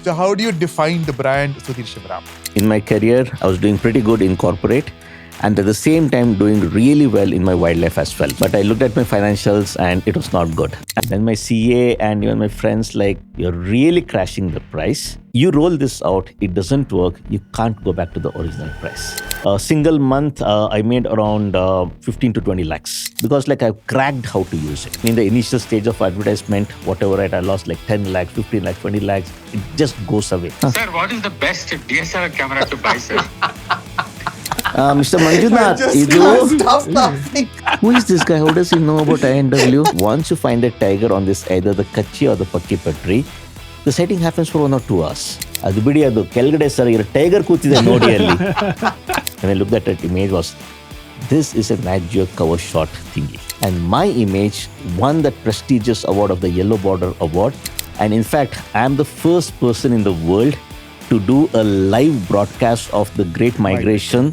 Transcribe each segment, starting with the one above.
So how do you define the brand Sudhir Shivaram? In my career, I was doing pretty good in corporate and at the same time doing really well in my wildlife as well. But I looked at my financials and it was not good. And then my CA and even my friends like, you're really crashing the price. You roll this out, it doesn't work. You can't go back to the original price. A single month, I made around 15 to 20 lakhs because like I cracked how to use it. In the initial stage of advertisement, whatever I lost like 10 lakhs, 15 lakhs, 20 lakhs, it just goes away. Sir, what is the best DSLR camera to buy, sir? Mr. Manjunath, Stop laughing. who is this guy? How does he know about INW? Once you find a tiger on this either the Kachi or the Pakkipa tree, the sighting happens for 1 or 2 hours. ಅದು ಬಿಡಿ ಅದು ಕೆಳಗಡೆ sir ಇರೋ tiger ಕೂತಿದೆ ನೋಡಿ ಅಲ್ಲಿ. When I looked at that image was, this is a Nat Geo cover shot thingy. And my image won that prestigious award of the Yellow Border Award. And in fact, I am the first person in the world to do a live broadcast of the Great Migration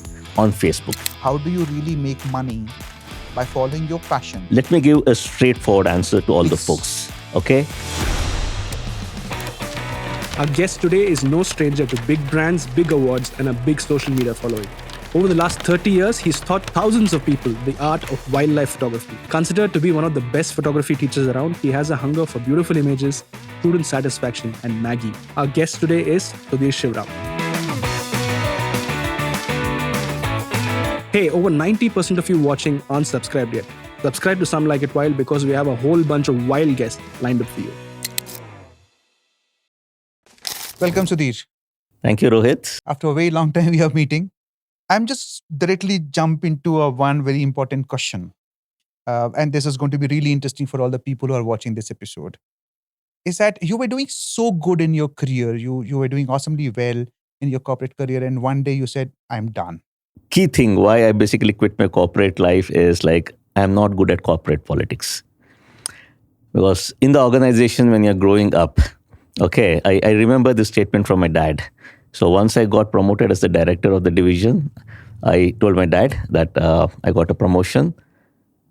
on Facebook. How do you really make money by following your passion? Let me give a straightforward answer to all the Please. folks. Okay? Our guest today is no stranger to big brands, big awards, and a big social media following. Over the last 30 years, he's taught thousands of people the art of wildlife photography. Considered to be one of the best photography teachers around, he has a hunger for beautiful images, student satisfaction, and Maggie. Our guest today is Sudhir Shivaram. Hey, over 90% of you watching aren't subscribed yet. Subscribe to Some Like It Wild because we have a whole bunch of wild guests lined up for you. Welcome, Sudhir. Thank you, Rohit. After a very long time we are meeting, I'm just directly jump into one very important question. And this is going to be really interesting for all the people who are watching this episode. Is that you were doing so good in your career. You were doing awesomely well in your corporate career. And one day you said, I'm done. Key thing why I basically quit my corporate life is like, I'm not good at corporate politics. Because in the organization, when you're growing up, okay, I remember this statement from my dad. So once I got promoted as the director of the division, I told my dad that I got a promotion.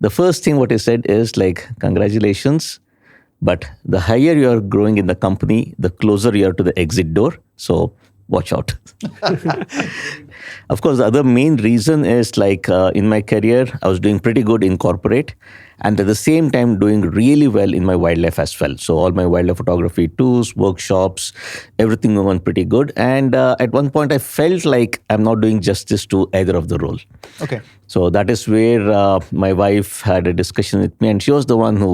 The first thing what he said is like, congratulations, but the higher you are growing in the company, the closer you are to the exit door. So watch out. Of course, the other main reason is like in my career, I was doing pretty good in corporate and at the same time doing really well in my wildlife as well. So all my wildlife photography tours, workshops, everything went pretty good. And at one point, I felt like I'm not doing justice to either of the role. Okay. So that is where my wife had a discussion with me and she was the one who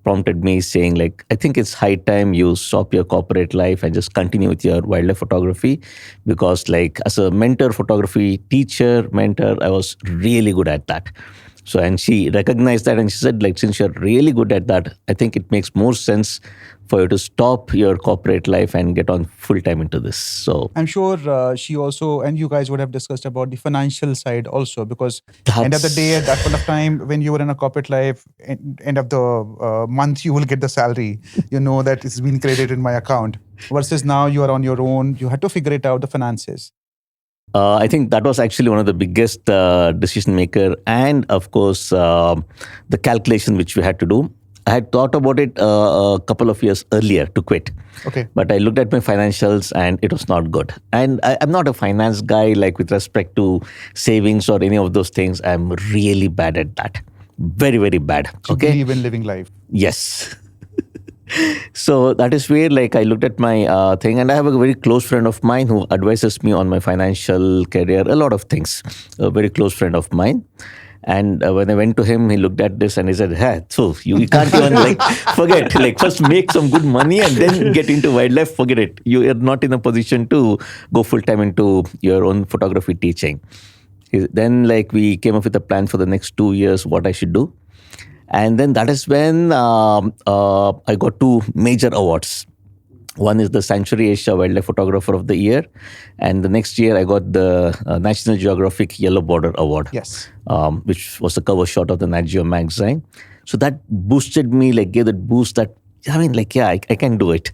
prompted me saying like, I think it's high time you stop your corporate life and just continue with your wildlife photography because like as a mentor photography teacher, mentor, I was really good at that. So, and she recognized that and she said like, since you're really good at that, I think it makes more sense for you to stop your corporate life and get on full time into this. So I'm sure she also, and you guys would have discussed about the financial side also, because end of the day, at that point of time, when you were in a corporate life, end of the month, you will get the salary. You know that it's been credited in my account. Versus now you are on your own. You had to figure it out, the finances. I think that was actually one of the biggest decision maker and of course the calculation which we had to do. I had thought about it a couple of years earlier to quit. Okay. But I looked at my financials and it was not good. And I'm not a finance guy like with respect to savings or any of those things. I'm really bad at that. Very, very bad. You Okay. believe in living life. Yes. So that is where like I looked at my thing and I have a very close friend of mine who advises me on my financial career, a lot of things, a very close friend of mine. And when I went to him, he looked at this and he said, hey, so you can't even like forget, like first make some good money and then get into wildlife, forget it. You are not in a position to go full time into your own photography teaching. Then like we came up with a plan for the next 2 years, what I should do. And then that is when I got 2 major awards. One is the Sanctuary Asia Wildlife Photographer of the Year. And the next year I got the National Geographic Yellow Border Award. Yes. Which was the cover shot of the Nat Geo magazine. So that boosted me, like gave that boost that, I mean, like, yeah, I can do it.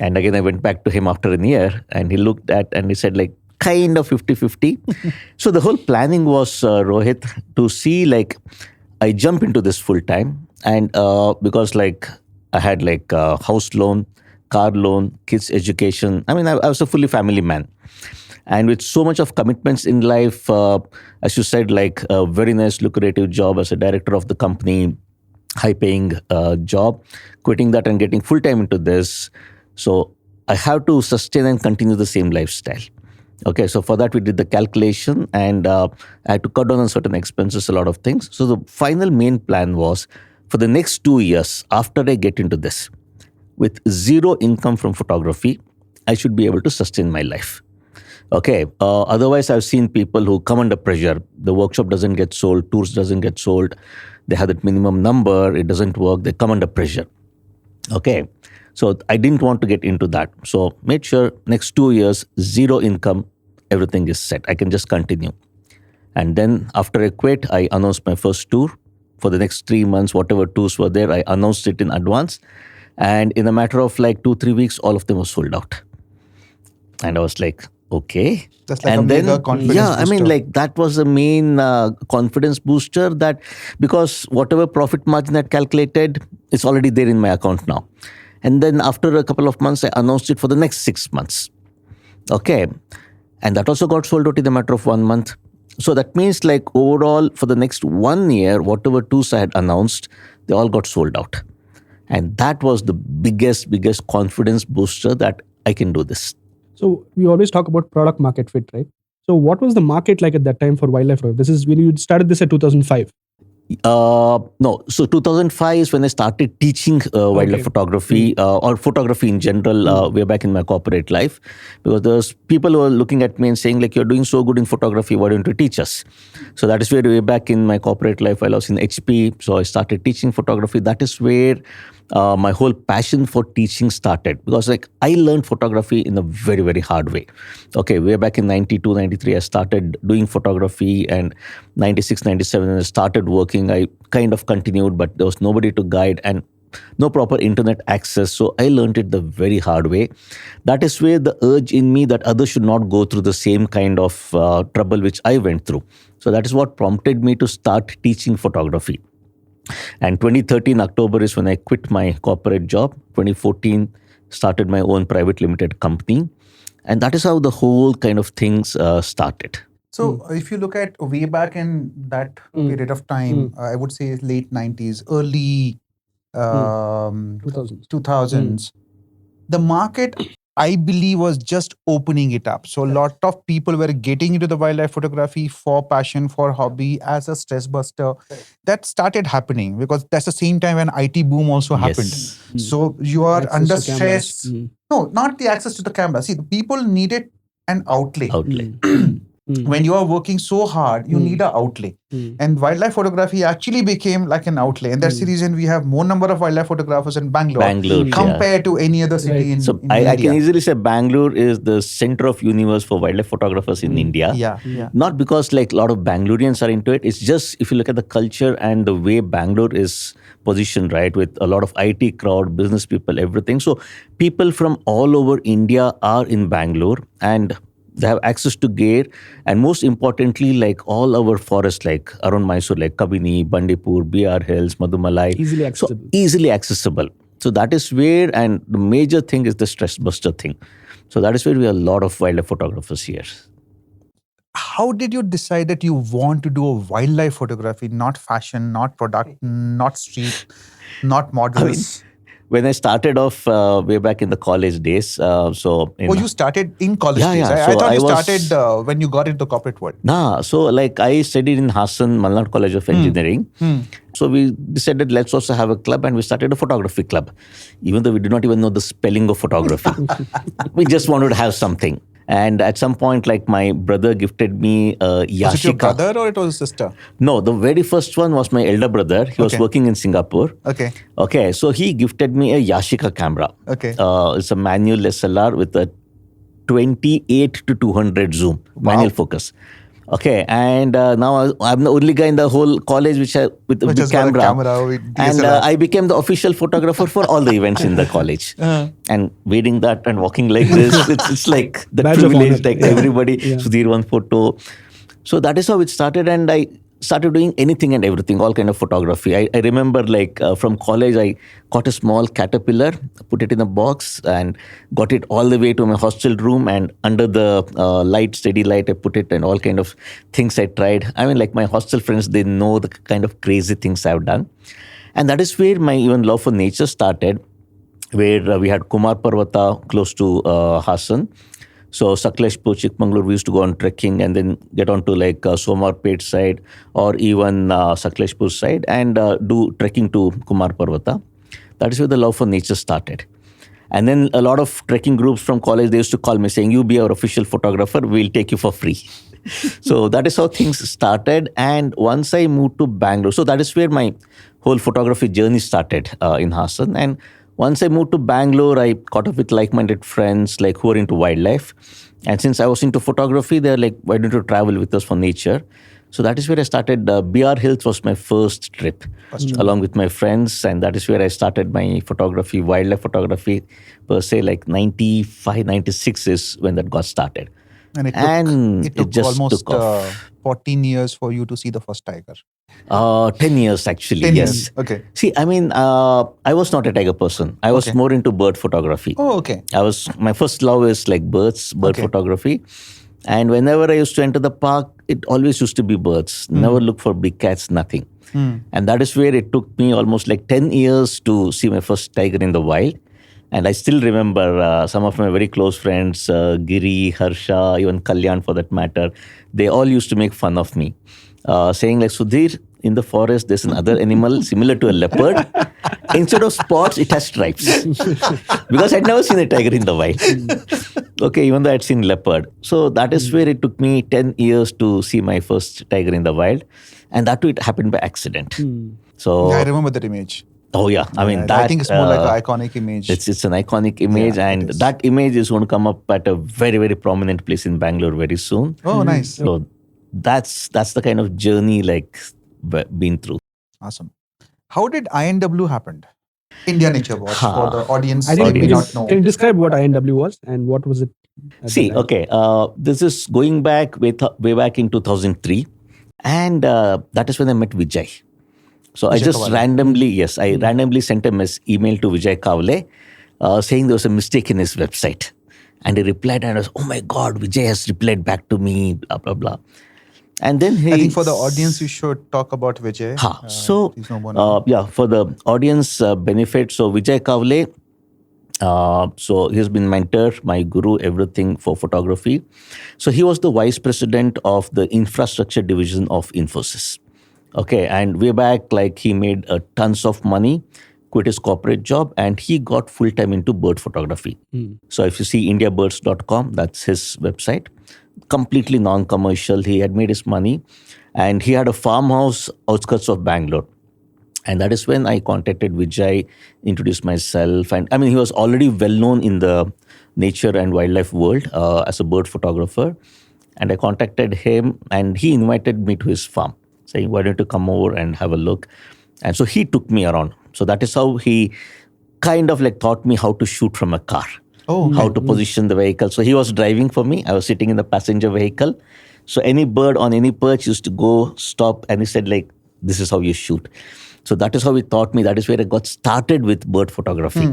And again, I went back to him after a year and he looked at and he said like, kind of 50-50. So the whole planning was, Rohit, to see like, I jump into this full time and because like I had like a house loan, car loan, kids' education. I mean, I was a fully family man. And with so much of commitments in life, as you said, like a very nice lucrative job as a director of the company, high paying job, quitting that and getting full time into this. So I have to sustain and continue the same lifestyle. Okay, so for that we did the calculation, and I had to cut down on certain expenses, a lot of things. So the final main plan was for the next 2 years after I get into this, with zero income from photography, I should be able to sustain my life. Okay. Otherwise, I've seen people who come under pressure. The workshop doesn't get sold, tours doesn't get sold. They have that minimum number. It doesn't work. They come under pressure. Okay. So I didn't want to get into that. So made sure next 2 years, zero income, everything is set. I can just continue. And then after I quit, I announced my first tour. For the next 3 months, whatever tours were there, I announced it in advance. And in a matter of like 2-3 weeks, all of them were sold out. And I was like, okay. That's like a mega confidence yeah, I mean, booster. like that was the main confidence booster, that because whatever profit margin I calculated, it's already there in my account now. And then after a couple of months, I announced it for the next 6 months. Okay. And that also got sold out in a matter of 1 month. So that means like overall for the next 1 year, whatever tours I had announced, they all got sold out. And that was the biggest confidence booster that I can do this. So we always talk about product market fit, right? So what was the market like at that time for wildlife photography? This is when you started this at 2005. No. So 2005 is when I started teaching wildlife photography or photography in general way back in my corporate life. Because there's people who are looking at me and saying like, you're doing so good in photography, why don't you teach us? So that is where way back in my corporate life, while I was in HP, so I started teaching photography. That is where my whole passion for teaching started, because like I learned photography in a very, very hard way. Okay, way back in 92, 93, I started doing photography, and 96, 97, when I started working, I kind of continued, but there was nobody to guide and no proper internet access. So I learned it the very hard way. That is where the urge in me that others should not go through the same kind of trouble which I went through. So that is what prompted me to start teaching photography. And 2013 October is when I quit my corporate job. 2014 started my own private limited company. And that is how the whole kind of things started. So if you look at way back in that period of time, I would say late 90s, early 2000s, the market, I believe, was just opening it up. So a lot of people were getting into the wildlife photography for passion, for hobby, as a stress buster. That started happening because that's the same time when IT boom also happened. So you are Access under to cameras. stress. No, not the access to the camera. See, the people needed an outlay. When you are working so hard, you need an outlay. And wildlife photography actually became like an outlay. And that's the reason we have more number of wildlife photographers in Bangalore compared to any other city in So in I India. can easily say Bangalore is the center of universe for wildlife photographers in India. Yeah. Not because like a lot of Bangaloreans are into it. It's just if you look at the culture and the way Bangalore is positioned, right, with a lot of IT crowd, business people, everything. So people from all over India are in Bangalore, and they have access to gear, and most importantly, like all our forests, like around Mysore, like Kabini, Bandipur, BR Hills, Madhumalai. Easily accessible. So easily accessible. So that is where, and the major thing is the stress buster thing. So that is where we have a lot of wildlife photographers here. How did you decide that you want to do a wildlife photography, not fashion, not product, not street, not models? When I started off way back in the college days, You started in college days. Yeah. I So thought you was- started when you got into the corporate world. Nah, so like I studied in Hassan, Malnad College of Engineering. So we decided let's also have a club, and we started a photography club, even though we did not even know the spelling of photography. We just wanted to have something. And at some point, like my brother gifted me a Yashika. Was it your brother or it was a sister? No, the very first one was my elder brother. He was working in Singapore. Okay, so he gifted me a Yashica camera. It's a manual SLR with a 28 to 200 zoom, manual focus. Okay, and now I'm the only guy in the whole college with a big camera. With And DSLR. I became the official photographer for all the events in the college. And wearing that and walking like this, it's like the Badge of privilege, honor. like everybody, Sudhir one photo. So that is how it started. And started doing anything and everything, all kind of photography. I remember like from college, I caught a small caterpillar, put it in a box, and got it all the way to my hostel room. And under the steady light, I put it, and all kind of things I tried. I mean, like my hostel friends, they know the kind of crazy things I've done. And that is where my even love for nature started, where we had Kumar Parvata close to Hassan. So Sakleshpur, Chikmagalur, we used to go on trekking and then get onto like Somarpet side or even Sakleshpur side and do trekking to Kumar Parvata. That is where the love for nature started. And then a lot of trekking groups from college, they used to call me saying, you be our official photographer, we'll take you for free. So that is how things started. And once I moved to Bangalore, so that is where my whole photography journey started in Hassan. And once I moved to Bangalore, I caught up with like-minded friends like who are into wildlife. And since I was into photography, they're like, why don't you travel with us for nature? So that is where I started. BR Hills was my first trip along with my friends. And that is where I started my photography, wildlife photography per se, like 95, 96 is when that got started. And it took just almost took off. 14 years for you to see the first tiger. 10 years actually. 10 yes. years. Okay. See, I mean, I was not a tiger person. I was Okay. more into bird photography. Oh, okay. My first love is like birds, bird Okay. photography. And whenever I used to enter the park, it always used to be birds. Never look for big cats, nothing. And that is where it took me almost like 10 years to see my first tiger in the wild. And I still remember some of my very close friends, Giri, Harsha, even Kalyan for that matter, they all used to make fun of me, saying like, Sudhir, in the forest, there's another animal similar to a leopard. Instead of spots, it has stripes. Because I'd never seen a tiger in the wild. Okay, even though I'd seen leopard. So that is where it took me 10 years to see my first tiger in the wild. And that too, it happened by accident. So, Yeah, I remember that image. oh yeah, I mean, Yeah, that, I think it's more like an iconic image. it's an iconic image, Yeah, it and is. that image is going to come up at a very, very prominent place in Bangalore very soon. Oh, nice. So that's the kind of journey like been through. Awesome. How did INW happen? India Nature Watch for the audience I who think may not know. can you describe what INW was and what was it? at See, the time? okay, this is going back way back in 2003, and that is when I met Vijay. So I Vijay just Kavale. randomly sent a email to Vijay Kavale saying there was a mistake in his website. And he replied and I was, oh my God, Vijay has replied back to me, blah, blah, blah. And then he... I think for the audience, you should talk about Vijay. So, please no more now. for the audience benefit, so Vijay Kavale, so he's been mentor, my guru, everything for photography. So he was the vice president of the infrastructure division of Infosys. Okay, and way back, like he made tons of money, quit his corporate job, and he got full time into bird photography. So if you see indiabirds.com, that's his website. Completely non-commercial. He had made his money, and he had a farmhouse outskirts of Bangalore. And that is when I contacted Vijay, introduced myself. And I mean, he was already well known in the nature and wildlife world as a bird photographer. And I contacted him and he invited me to his farm, saying, why don't you come over and have a look? And so he took me around. So that is how he kind of like taught me how to shoot from a car. Oh, How to position the vehicle. So he was driving for me. I was sitting in the passenger vehicle. So any bird on any perch used to go, stop, and he said like, this is how you shoot. So that is how he taught me. That is where I got started with bird photography.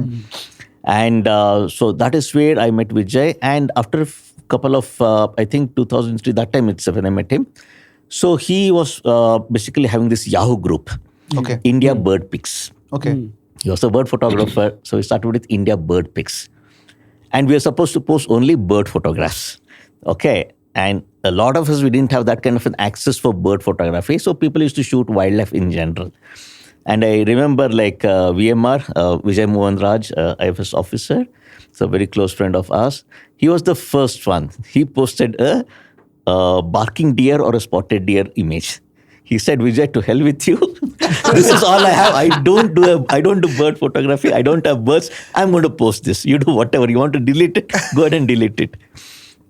And so that is where I met Vijay. And after a couple of, I think 2003, that time itself when I met him. So he was basically having this Yahoo group, Okay. India Bird Pics. Okay. He was a bird photographer. So we started with India Bird Pics. And we were supposed to post only bird photographs. Okay. And a lot of us, we didn't have that kind of an access for bird photography. So people used to shoot wildlife in general. And I remember like VMR, Vijay Mohan Raj, IFS officer, so a very close friend of ours. He was the first one. He posted a barking deer or a spotted deer image. He said, Vijay, to hell with you. This is all I have. I don't do bird photography. I don't have birds. I'm going to post this. You do whatever. You want to delete it? Go ahead and delete it.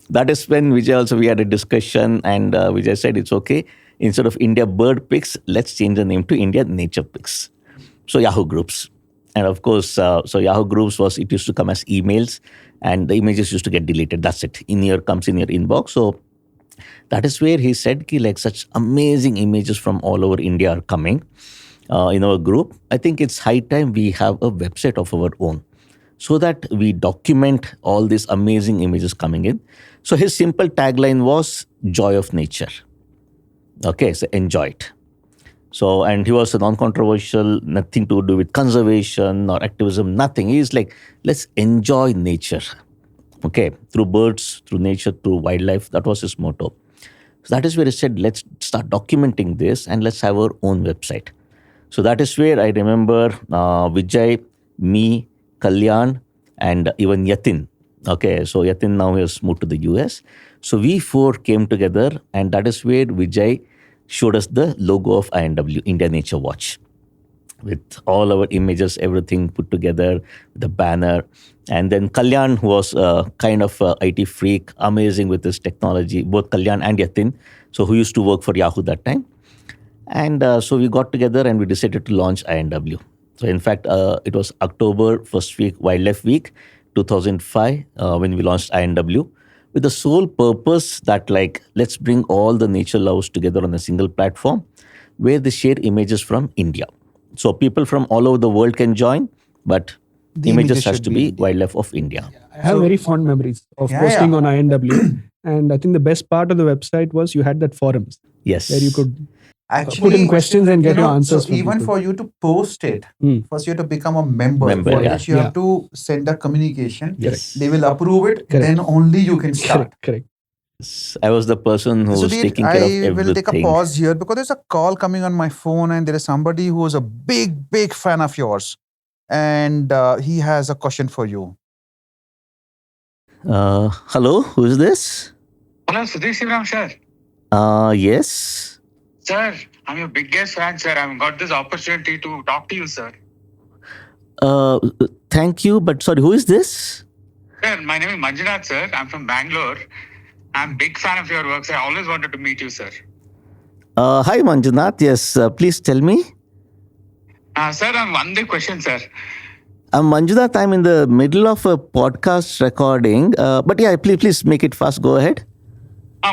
That is when Vijay also, we had a discussion and Vijay said, it's okay. Instead of India Bird Pics, let's change the name to India Nature Pics. So Yahoo Groups. And of course, so Yahoo Groups it used to come as emails and the images used to get deleted. That's it. Comes in your inbox. So That is where he said ki, like such amazing images from all over India are coming in our group. I think it's high time we have a website of our own so that we document all these amazing images coming in. So his simple tagline was joy of nature. Okay, so enjoy it. So, and he was a non-controversial, nothing to do with conservation or activism, nothing. He's like, let's enjoy nature. Okay, through birds, through nature, through wildlife. That was his motto. So that is where he said, let's start documenting this and let's have our own website. So that is where I remember Vijay, me, Kalyan, and even Yatin. Okay, so Yatin now has moved to the US. So we four came together, and that is where Vijay showed us the logo of INW, India Nature Watch, with all our images, everything put together, the banner. And then Kalyan, who was kind of a IT freak, amazing with his technology, both Kalyan and Yatin, so who used to work for Yahoo that time. And so we got together and we decided to launch INW. So in fact, it was October first week, Wildlife Week, 2005, when we launched INW, with the sole purpose that like, let's bring all the nature lovers together on a single platform where they share images from India. So people from all over the world can join, but The images has should to be wildlife of India. I have very fond memories of Yeah, posting yeah. on INW. And I think the best part of the website was you had that forums Yes. where you could Actually, put in questions and get your answers So from even people. for you to post it, Hmm. first you have to become a member, Member, for yeah. which you Yeah. have to send a communication. Yes. They will approve it, Correct. then only you can start. Correct. I was the person who was Sudhir, taking care of I will take a everything. pause here because there's a call coming on my phone and there is somebody who is a big fan of yours. And he has a question for you. Hello, who is this? Hello, Sudhir Shivaram, sir. Yes. Sir, I'm your biggest fan, sir. I've got this opportunity to talk to you, sir. Thank you, but sorry, who is this? Sir, my name is Manjunath, sir. I'm from Bangalore. I'm a big fan of your work, sir. I always wanted to meet you, sir. Hi, Manjunath. Yes, please tell me. Sir, I'm one day question, sir. Manjunath, I'm in the middle of a podcast recording. But yeah, please make it fast. Go ahead.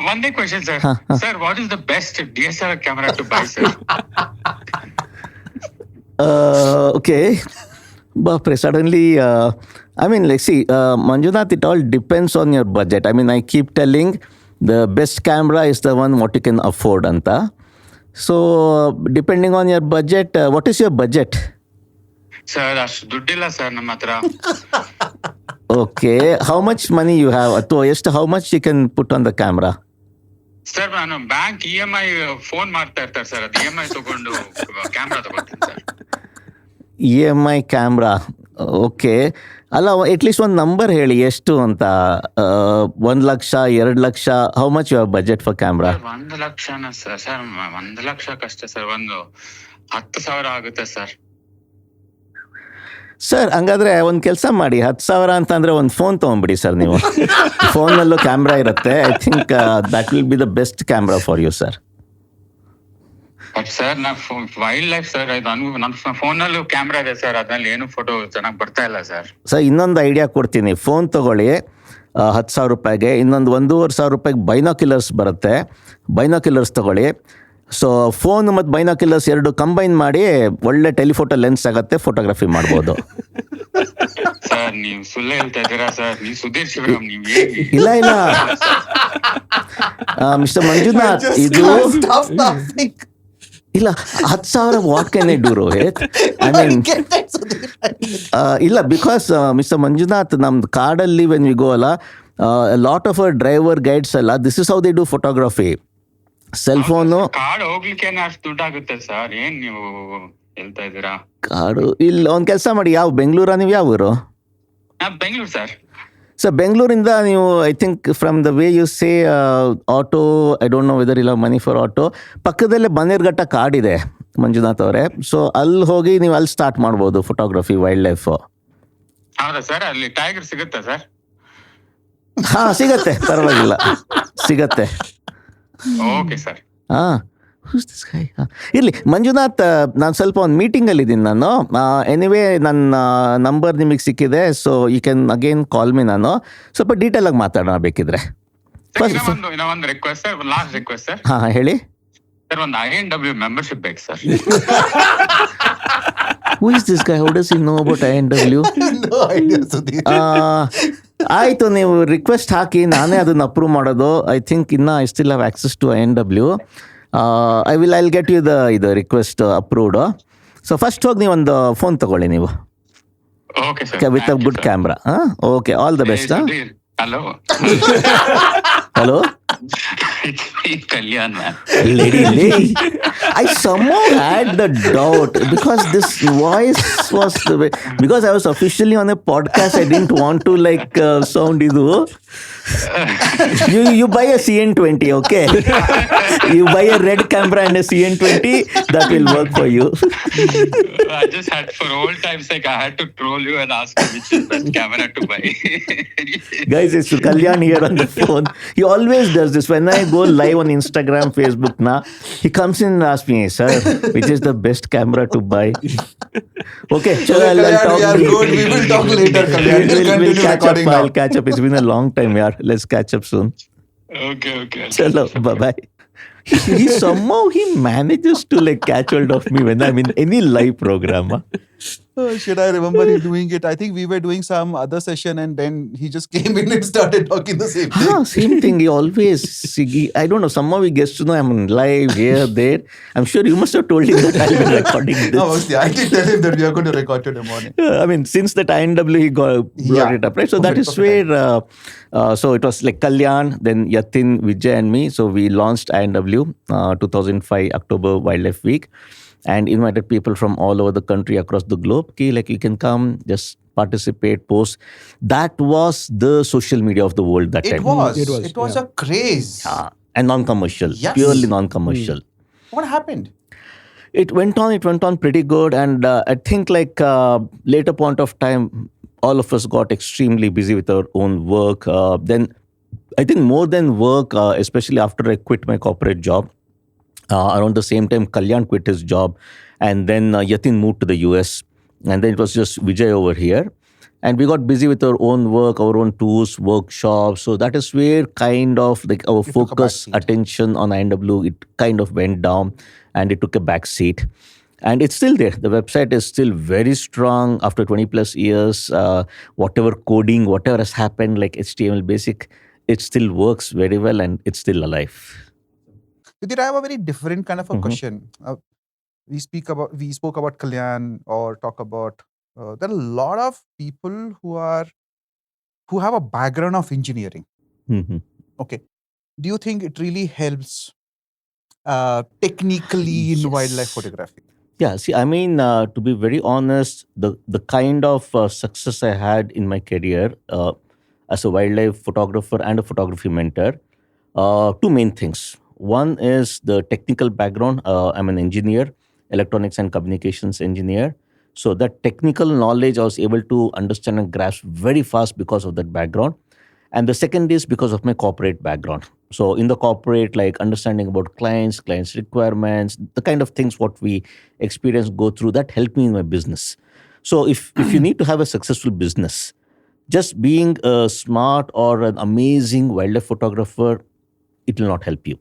One day question, sir. Sir, what is the best DSLR camera to buy, sir? Okay. But suddenly, I mean, like, see, Manjunath, it all depends on your budget. I mean, I keep telling the best camera is the one what you can afford, anta. So, depending on your budget, what is your budget? Sir, ಅಷ್ಟು ದುಡ್ಡಿಲ್ಲ sir ನಮ್ಮ ಹತ್ರ. Okay. How much money you have? How much you can put on the camera? Sir ನಾನು bank EMI phone ಮಾಡ್ತಾ ಇರ್ತಾರೆ sir, ಅದು EMI ತಗೊಂಡು camera ತಗೊಳ್ತೀನಿ ಸರ್. EMI camera. ಓಕೆ. ಅಲ್ಲ, ಅಟ್ಲೀಸ್ಟ್ ಒಂದು ನಂಬರ್ ಹೇಳಿ ಎಷ್ಟು ಅಂತ. 1 lakh, 2 lakh, how much you have budget for camera? 1 ಲಕ್ಷನ ಸರ್? ಸರ್ 1 ಲಕ್ಷಕ್ಕಷ್ಟೇ ಸರ್, ಒಂದು 10,000 ಆಗುತ್ತೆ ಸರ್. ಸರ್, ಹಂಗಾದ್ರೆ ಒಂದು ಕೆಲಸ ಮಾಡಿ, 10,000 ಅಂತಂದ್ರೆ ಒಂದು ಫೋನ್ ತೊಗೊಂಡ್ಬಿಡಿ ಸರ್ ನೀವು. ಫೋನಲ್ಲೂ ಕ್ಯಾಮ್ರಾ ಇರುತ್ತೆ. I think that will be the best camera for you sir. But sir ನಾ ವೈಲ್ಡ್ ಲೈಫ್ ಸರ್, ನನ್ನ ಫೋನಲ್ಲೂ ಕ್ಯಾಮ್ರಾ ಇದೆ ಸರ್, ಅದ್ರಲ್ಲಿ ಏನು ಫೋಟೋ ಚೆನ್ನಾಗಿ ಬರ್ತಾ ಇಲ್ಲ ಸರ್. ಸರ್, ಇನ್ನೊಂದು ಐಡಿಯಾ ಕೊಡ್ತೀನಿ. ಫೋನ್ ತಗೊಳ್ಳಿ 10,000 ರೂಪಾಯಿಗೆ. ಇನ್ನೊಂದು 1,500 ರೂಪಾಯಿಗೆ ಬೈನಾಕ್ಯುಲರ್ಸ್ ಬರುತ್ತೆ. ಬೈನಾಕ್ಯುಲರ್ಸ್ ತಗೊಳ್ಳಿ. ಸೊ ಫೋನ್ ಮತ್ತು ಬೈನಾಕ್ಯುಲರ್ಸ್ ಎರಡು ಕಂಬೈನ್ ಮಾಡಿ ಒಳ್ಳೆ ಟೆಲಿಫೋಟೋ ಲೆನ್ಸ್ ಆಗುತ್ತೆ, ಫೋಟೋಗ್ರಫಿ ಮಾಡ್ಬೋದು. ಸರ್ ನೀವು ಸುಳ್ಳು ಹೇಳ್ತಾ ಇದ್ದೀರಾ ಸರ್? ನೀವು ಸುಧೀರ್ ಶಿವರಾಮ್, ನೀವು ಹೇಗೆ? ಇಲ್ಲ ಮಿಸ್ಟರ್ ಮಂಜುನಾಥ್, ಇದು Stop laughing. ಇಲ್ಲ 10,000 what can I do Rohit? I mean ಇಲ್ಲ, ಬಿಕಾಸ್ ಮಿಸ್ಟರ್ ಮಂಜುನಾಥ್, ನಮ್ದು ಕಾಡಲ್ಲಿ ವೆನ್ ವಿ ಗೋ ಅಲ್ಲ, lot of our driver guides ಅಲ್ಲ, this is how they do photography. Cell phone ಕಾಡು ಹೋಗ್ಲಿಕ್ಕೆ ಅಷ್ಟು ದುಡ್ಡಾಗುತ್ತೆ ಸರ್, ಏನ್ ನೀವು ಹೇಳ್ತಾ ಇದ್ದೀರಾ? ಕಾಡು ಇಲ್ಲ, ಒಂದು ಕೆಲಸ ಮಾಡಿ. ಬೆಂಗಳೂರಾ ನೀವು? ಯಾವ ಊರು? ಬೆಂಗಳೂರು ಸರ್. ಸರ್, ಬೆಂಗಳೂರಿಂದ ನೀವು, I think from the way you say auto, I don't know whether ಇಲ್ಲ ಮನಿ ಫಾರ್ ಆಟೋ, ಪಕ್ಕದಲ್ಲೇ ಬನ್ನೇರ್ಘಟ್ಟ ಕಾಡಿದೆ ಮಂಜುನಾಥ್ ಅವರೇ. ಸೊ ಅಲ್ಲಿ ಹೋಗಿ ನೀವು ಅಲ್ಲಿ ಸ್ಟಾರ್ಟ್ ಮಾಡ್ಬೋದು ಫೋಟೋಗ್ರಫಿ, ವೈಲ್ಡ್ ಲೈಫ್. ಹೌದಾ ಸರ್? ಅಲ್ಲಿ ಟೈಗರ್ ಸಿಗುತ್ತಾ ಸರ್? ಹಾಂ, ಸಿಗತ್ತೆ, ಪರವಾಗಿಲ್ಲ, ಸಿಗತ್ತೆ. Okay sir. ಇರಲಿ ಮಂಜುನಾಥ್, ನಾನು ಸ್ವಲ್ಪ ಒಂದು ಮೀಟಿಂಗಲ್ಲಿ ಇದ್ದೀನಿ ನಾನು. ಎನಿವೇ ನನ್ನ ನಂಬರ್ ನಿಮಗೆ ಸಿಕ್ಕಿದೆ, ಸೊ ಯು ಕ್ಯಾನ್ ಅಗೇನ್ ಕಾಲ್ ಮಿ. ನಾನು ಸ್ವಲ್ಪ ಡೀಟೇಲಾಗಿ ಮಾತಾಡೋಣ ಬೇಕಿದ್ರೆ. ಸರ್ ಇನ್ನೂ ಒಂದು request sir, last request sir. ಹಾ ಹೇಳಿ. ಸರ್ ಒಂದು INW ಮೆಂಬರ್ಶಿಪ್ ಬೇಕು sir. Who is this guy? How does he know about INW? No idea, Sudhir. ಆಯ್ತು, ನೀವು ರಿಕ್ವೆಸ್ಟ್ ಹಾಕಿ, ನಾನೇ ಅದನ್ನ ಅಪ್ರೂವ್ ಮಾಡೋದು. I think I still have access to INW. I get you ಇದು ರಿಕ್ವೆಸ್ಟ್ ಅಪ್ರೂವ್ಡ್. ಸೊ ಫಸ್ಟ್ ಹೋಗಿ ನೀವು ಒಂದು phone ತಗೊಳ್ಳಿ ನೀವು, okay sir, with a good camera. Okay, all the best. Hello hello Kalyan ma'am. Lady, I somehow had the doubt because this voice was because I was officially on a podcast. I didn't want to sound idu. You buy a CN20, okay? You buy a red camera and a CN20, that will work for you. I just had, for old times sake, I had to troll you and ask you which is best camera to buy. Guys, it's Kalyan here on the phone. He always does this. When I go live on Instagram, Facebook, he comes in and asks me, sir, which is the best camera to buy? Okay, Kalyan, we are good. We will talk later, Kalyan. We'll catch up. I'll catch up. It's been a long time, yaar. Let's catch up soon. Okay. Chalo, bye-bye. He somehow manages to catch hold of me when I'm in any live program. Should I remember him doing it? I think we were doing some other session and then he just came in and started talking the same thing. Same thing. He always, I don't know, somehow he gets to know I'm live here, there. I'm sure you must have told him that I'll be recording this. No, I did tell him that we are going to record today morning. I mean, since that INW, he brought it up, right? So that is where, so it was like Kalyan, then Yatin, Vijay and me. So we launched INW 2005 October Wildlife Week and invited people from all over the country, across the globe. You can come, just participate, post. That was the social media of the world that time. It was a craze. And non-commercial, Yes. purely non-commercial. What happened? It went on pretty good, and I think later point of time, all of us got extremely busy with our own work. Then I think more than work, especially after I quit my corporate job, around the same time Kalyan quit his job, and then Yatin moved to the US, and then it was just Vijay over here, and we got busy with our own work, our own tours, workshops. So that is where kind of our focus, attention on INW, it kind of went down and it took a back seat. And it's still there. The website is still very strong after 20 plus years. Whatever coding, whatever has happened, like HTML basic, it still works very well and it's still alive. Sudhir, I have a very different kind of a question. We spoke about Kalyan or talk about there are a lot of people who have a background of engineering. Mm-hmm. Okay, do you think it really helps technically in wildlife photography? Yeah, see, I mean, to be very honest, the kind of success I had in my career as a wildlife photographer and a photography mentor, two main things. One is the technical background. I'm an engineer, electronics and communications engineer. So that technical knowledge I was able to understand and grasp very fast because of that background. And the second is because of my corporate background. So in the corporate, understanding about clients' requirements, the kind of things what we experience, go through, that helped me in my business. So if you need to have a successful business, just being a smart or an amazing wildlife photographer, it will not help you.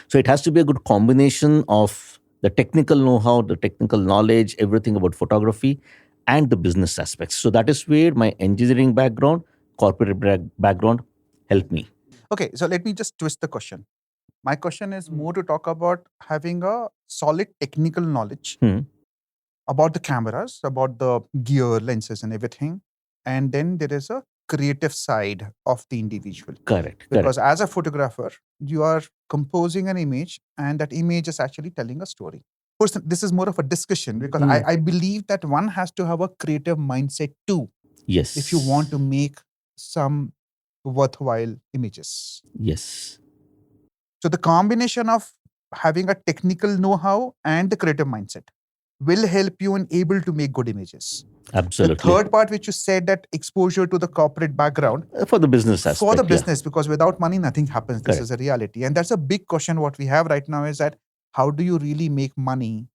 So it has to be a good combination of the technical know-how, the technical knowledge, everything about photography, and the business aspects. So that is where my engineering background, corporate background helped me. Okay, so let me just twist the question. My question is more to talk about having a solid technical knowledge about the cameras, about the gear, lenses and everything. And then there is a creative side of the individual. Correct. Because as a photographer, you are composing an image and that image is actually telling a story. First, this is more of a discussion because I believe that one has to have a creative mindset too. Yes. If you want to make some worthwhile images. Yes. So the combination of having a technical know-how and the creative mindset will help you and able to make good images. Absolutely. The third part which you said, that exposure to the corporate background. For the business aspect. For the business, because without money, nothing happens. This is a reality. And that's a big question what we have right now is that how do you really make money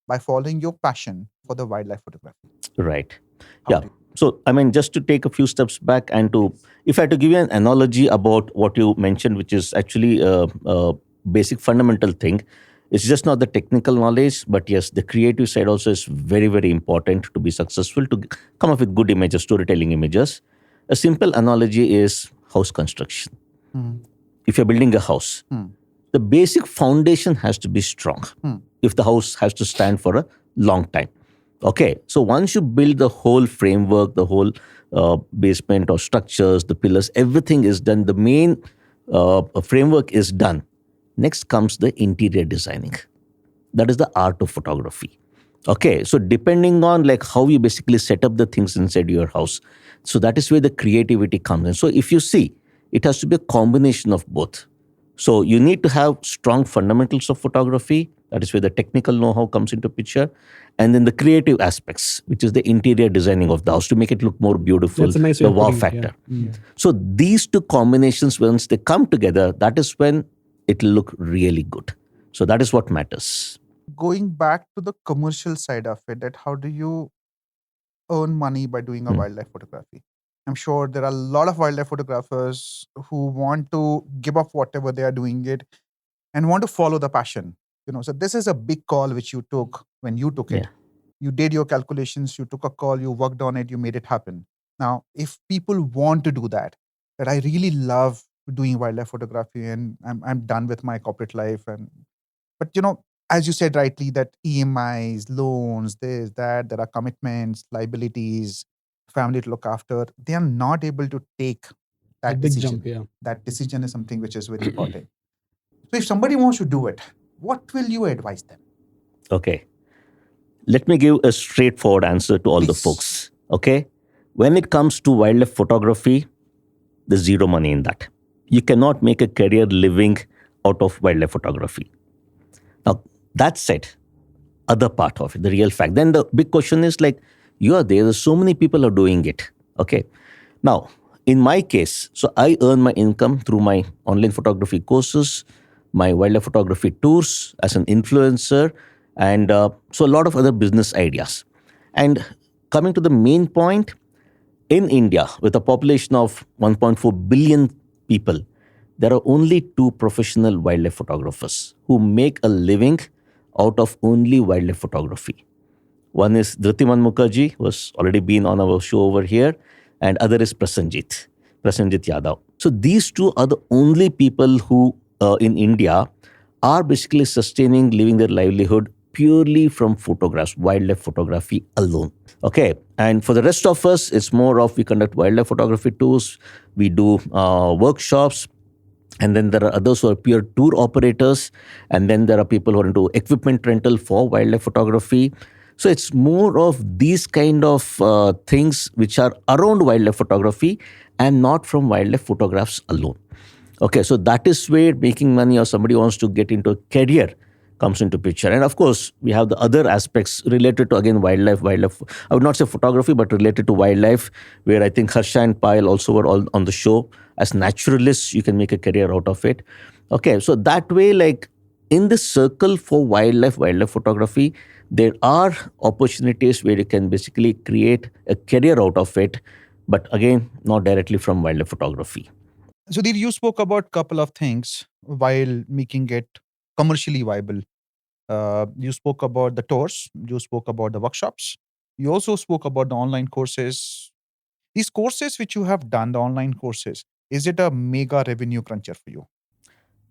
by following your passion for the wildlife photography? Right. So, I mean, just to take a few steps back and if I had to give you an analogy about what you mentioned, which is actually a basic fundamental thing, it's just not the technical knowledge, but yes, the creative side also is very, very important to be successful, to come up with good images, storytelling images. A simple analogy is house construction. Hmm. If you're building a house, Hmm. the basic foundation has to be strong Hmm. if the house has to stand for a long time. Okay, so once you build the whole framework, the whole basement or structures, the pillars, everything is done, the main framework is done. Next comes the interior designing. That is the art of photography. Okay, so depending on like how you basically set up the things inside your house, so that is where the creativity comes in. So if you see, it has to be a combination of both. So you need to have strong fundamentals of photography. That is where the technical know-how comes into picture, and then the creative aspects, which is the interior designing of the house to make it look more beautiful, That's a nice way the of wow putting it, yeah. factor. So these two combinations, once they come together, that is when it will look really good. So that is what matters. Going back to the commercial side of it, that how do you earn money by doing a wildlife photography? I'm sure there are a lot of wildlife photographers who want to give up whatever they are doing it and want to follow the passion. So this is a big call which you took when you took it. Yeah. You did your calculations, you took a call, you worked on it, you made it happen. Now, if people want to do that I really love doing wildlife photography and I'm done with my corporate life, but as you said rightly, that EMIs, loans, this, that, there are commitments, liabilities, family to look after. They are not able to take A that big decision. jump, yeah. That decision is something which is very important. So if somebody wants to do it, what will you advise them? Okay. Let me give a straightforward answer to all the Please. folks. Okay. When it comes to wildlife photography, there's zero money in that. You cannot make a career living out of wildlife photography. Now, that said, other part of it, the real fact. Then the big question is like, you are there, so many people are doing it. Okay. Now, in my case, so I earn my income through my online photography courses, my wildlife photography tours as an influencer, and so a lot of other business ideas. And coming to the main point, in India, with a population of 1.4 billion people, there are only two professional wildlife photographers who make a living out of only wildlife photography. One is Dhritiman Mukherjee, who has already been on our show over here, and other is Prasenjit Yadav. So these two are the only people who in India are basically sustaining, living their livelihood purely from photographs, wildlife photography alone. Okay, and for the rest of us, it's more of we conduct wildlife photography tours, we do workshops, and then there are others who are pure tour operators. And then there are people who are into equipment rental for wildlife photography. So it's more of these kind of things which are around wildlife photography and not from wildlife photographs alone. Okay, so that is where making money or somebody wants to get into a career comes into picture. And of course, we have the other aspects related to, again, wildlife. I would not say photography, but related to wildlife, where I think Harsha and Payal also were all on the show. As naturalists, you can make a career out of it. Okay, so that way, like in the circle for wildlife photography, there are opportunities where you can basically create a career out of it, but again, not directly from wildlife photography. Sudhir, you spoke about a couple of things while making it commercially viable. You spoke about the tours, you spoke about the workshops, you also spoke about the online courses. These courses which you have done, the online courses, is it a mega revenue cruncher for you?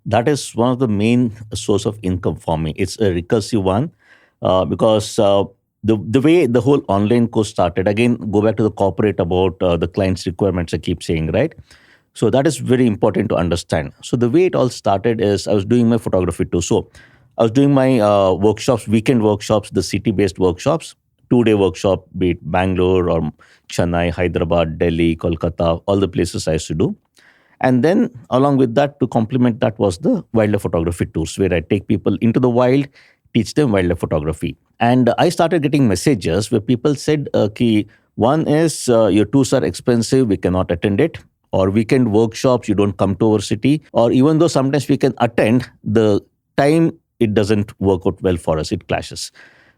That is one of the main source of income for me. It's a recursive one because the way the whole online course started, again, go back to the corporate about the client's requirements, I keep saying, right? So that is very important to understand. So the way it all started is I was doing my photography too. So I was doing my workshops, weekend workshops, the city-based workshops, 2-day workshop, be it Bangalore or Chennai, Hyderabad, Delhi, Kolkata, all the places I used to do. And then along with that, to complement that was the wildlife photography tours, where I take people into the wild, teach them wildlife photography. And I started getting messages where people said, ki, one is your tours are expensive, we cannot attend it. Or weekend workshops, you don't come to our city. Or even though sometimes we can attend, the time, it doesn't work out well for us, it clashes.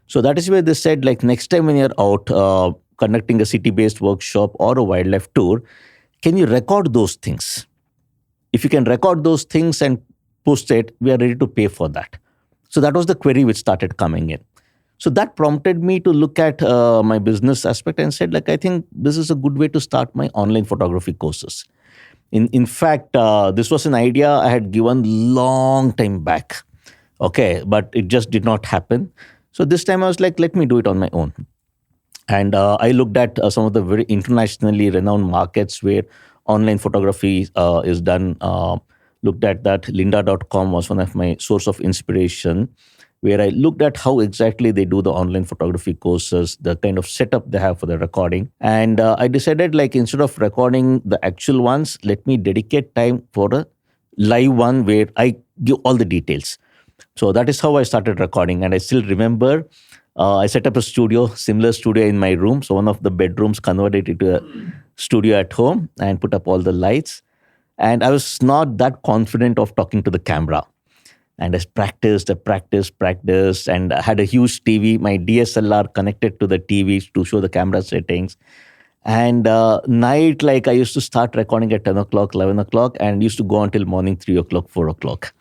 So that is where they said, like, next time when you're out, conducting a city-based workshop or a wildlife tour, can you record those things? If you can record those things and post it, we are ready to pay for that. So that was the query which started coming in. So that prompted me to look at my business aspect and said, like, I think this is a good way to start my online photography courses. In fact, this was an idea I had given long time back. Okay, but it just did not happen. So this time I was like, let me do it on my own. And I looked at some of the very internationally renowned markets where online photography is done. Looked at that. Lynda.com was one of my source of inspiration, where I looked at how exactly they do the online photography courses, the kind of setup they have for the recording. And I decided, like, instead of recording the actual ones, let me dedicate time for a live one where I give all the details. So that is how I started recording. And I still remember I set up a studio, similar studio in my room. So one of the bedrooms converted into a studio at home and put up all the lights. And I was not that confident of talking to the camera. And I practiced, and I had a huge TV, my DSLR connected to the TV to show the camera settings. And night, like, I used to start recording at 10 o'clock, 11 o'clock, and used to go until morning 3 o'clock, 4 o'clock.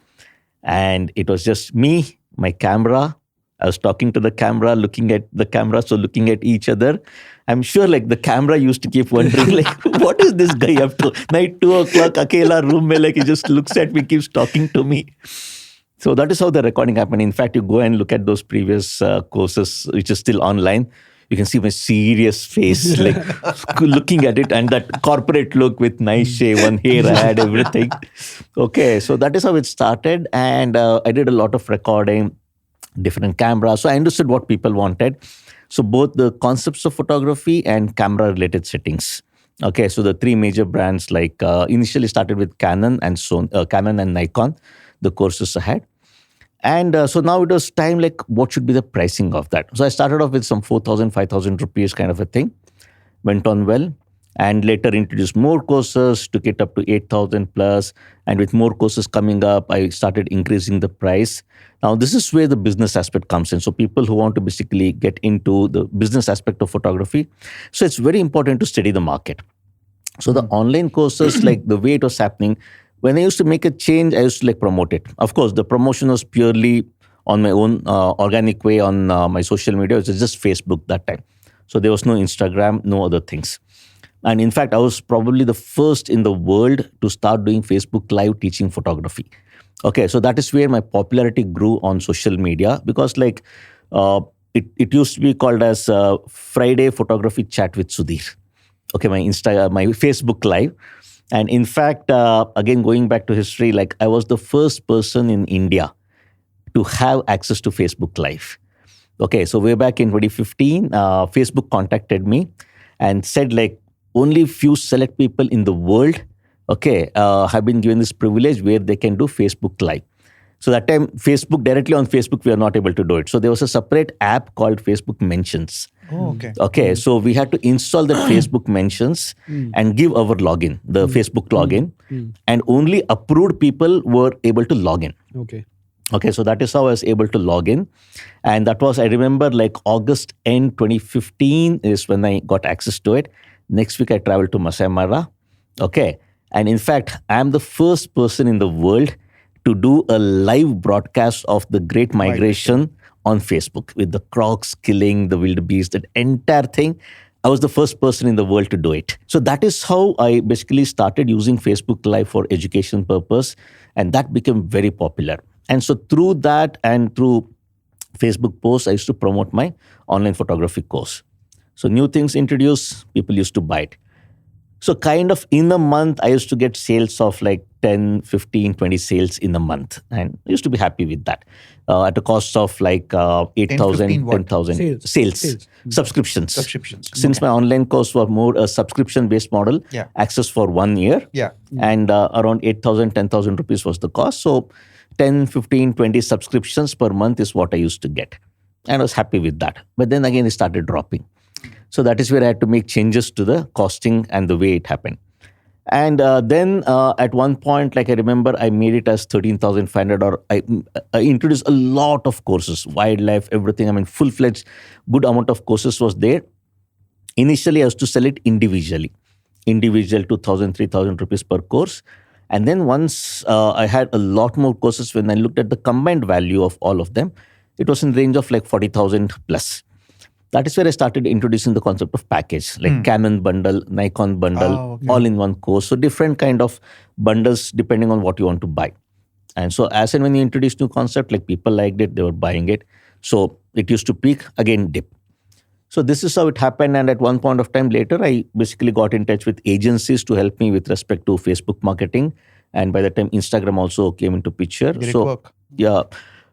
And it was just me, my camera. I was talking to the camera, looking at the camera, so looking at each other. I'm sure, like, the camera used to keep wondering, like, what is this guy up to? Night 2 o'clock, akela room mein, like, he just looks at me, keeps talking to me. So that is how the recording happened. In fact, you go and look at those previous courses, which is still online. You can see my serious face, like, looking at it, and that corporate look with nice shave, one hair I had, everything. Okay, so that is how it started. And I did a lot of recording, different cameras. So I understood what people wanted. So both the concepts of photography and camera-related settings. Okay, so the three major brands, like, initially started with Canon and Canon and Nikon, the courses I had. And so now it was time, like, what should be the pricing of that? So I started off with some 4,000, 5,000 rupees kind of a thing. Went on well. And later introduced more courses, took it up to 8,000 plus. And with more courses coming up, I started increasing the price. Now, this is where the business aspect comes in. So people who want to basically get into the business aspect of photography. So it's very important to study the market. So the online courses, like, the way it was happening, when I used to make a change, I used to, like, promote it. Of course, the promotion was purely on my own organic way on my social media. It was just Facebook that time. So there was no Instagram, no other things. And in fact, I was probably the first in the world to start doing Facebook Live teaching photography. Okay, so that is where my popularity grew on social media, because, like, it used to be called as Friday Photography Chat with Sudhir. Okay, my Facebook Live. And in fact, again, going back to history, like, I was the first person in India to have access to Facebook Live. Okay, so way back in 2015, Facebook contacted me and said, like, only few select people in the world, okay, have been given this privilege where they can do Facebook Live. So that time, directly on Facebook, we are not able to do it. So there was a separate app called Facebook Mentions. Oh, okay. Okay, so we had to install the Facebook Mentions and give our login, the Facebook login, and only approved people were able to log in. Okay, so that is how I was able to log in. And that was, I remember, like, August end 2015 is when I got access to it. Next week, I traveled to Masai Mara. Okay, and in fact, I am the first person in the world to do a live broadcast of the Great Migration on Facebook with the crocs killing the wildebeest, that entire thing. I was the first person in the world to do it. So that is how I basically started using Facebook Live for education purpose. And that became very popular. And so through that and through Facebook posts, I used to promote my online photography course. So new things introduced, people used to buy it. So kind of in a month, I used to get sales of like 10, 15, 20 sales in a month. And I used to be happy with that. At a cost of like 8,000, 10,000 sales. Subscriptions. Since my online course was more a subscription-based model, access for 1 year. And around 8,000, 10,000 rupees was the cost. So 10, 15, 20 subscriptions per month is what I used to get. And I was happy with that. But then again, it started dropping. So that is where I had to make changes to the costing and the way it happened. And then at one point, like I remember, I made it as 13,500, or I introduced a lot of courses, wildlife, everything. I mean, full-fledged, good amount of courses was there. Initially, I used to sell it individual 2,000, 3,000 rupees per course. And then once I had a lot more courses, when I looked at the combined value of all of them, it was in range of like 40,000 plus. That is where I started introducing the concept of package, like Canon bundle, Nikon bundle, Oh, okay. all in one course. So different kind of bundles depending on what you want to buy. And so as and when you introduce new concept, like people liked it, they were buying it. So it used to peak, again dip. So this is how it happened. And at one point of time later, I basically got in touch with agencies to help me with respect to Facebook marketing. And by the time Instagram also came into picture. Great So work. yeah.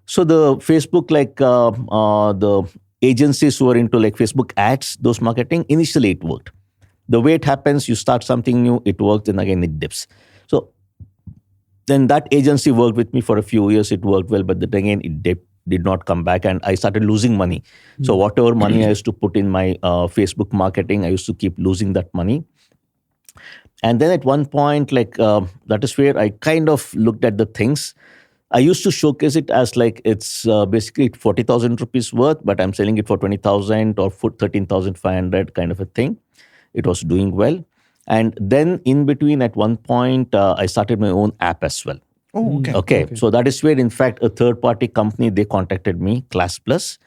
So the Facebook, like the agencies who are into like Facebook ads, those marketing, initially it worked. The way it happens, you start something new, it works, and again it dips. So then that agency worked with me for a few years. It worked well, but then again it dipped, did not come back, and I started losing money. So whatever money I used to put in my Facebook marketing, I used to keep losing that money. And then at one point, like that is where I kind of looked at the things. I used to showcase it as like it's basically 40,000 rupees worth, but I'm selling it for 20,000 or for 13,500 kind of a thing. It was doing well. And then in between, at one point, I started my own app as well. Oh, okay. Okay. So that is where, in fact, a third-party company, they contacted me, Class Plus.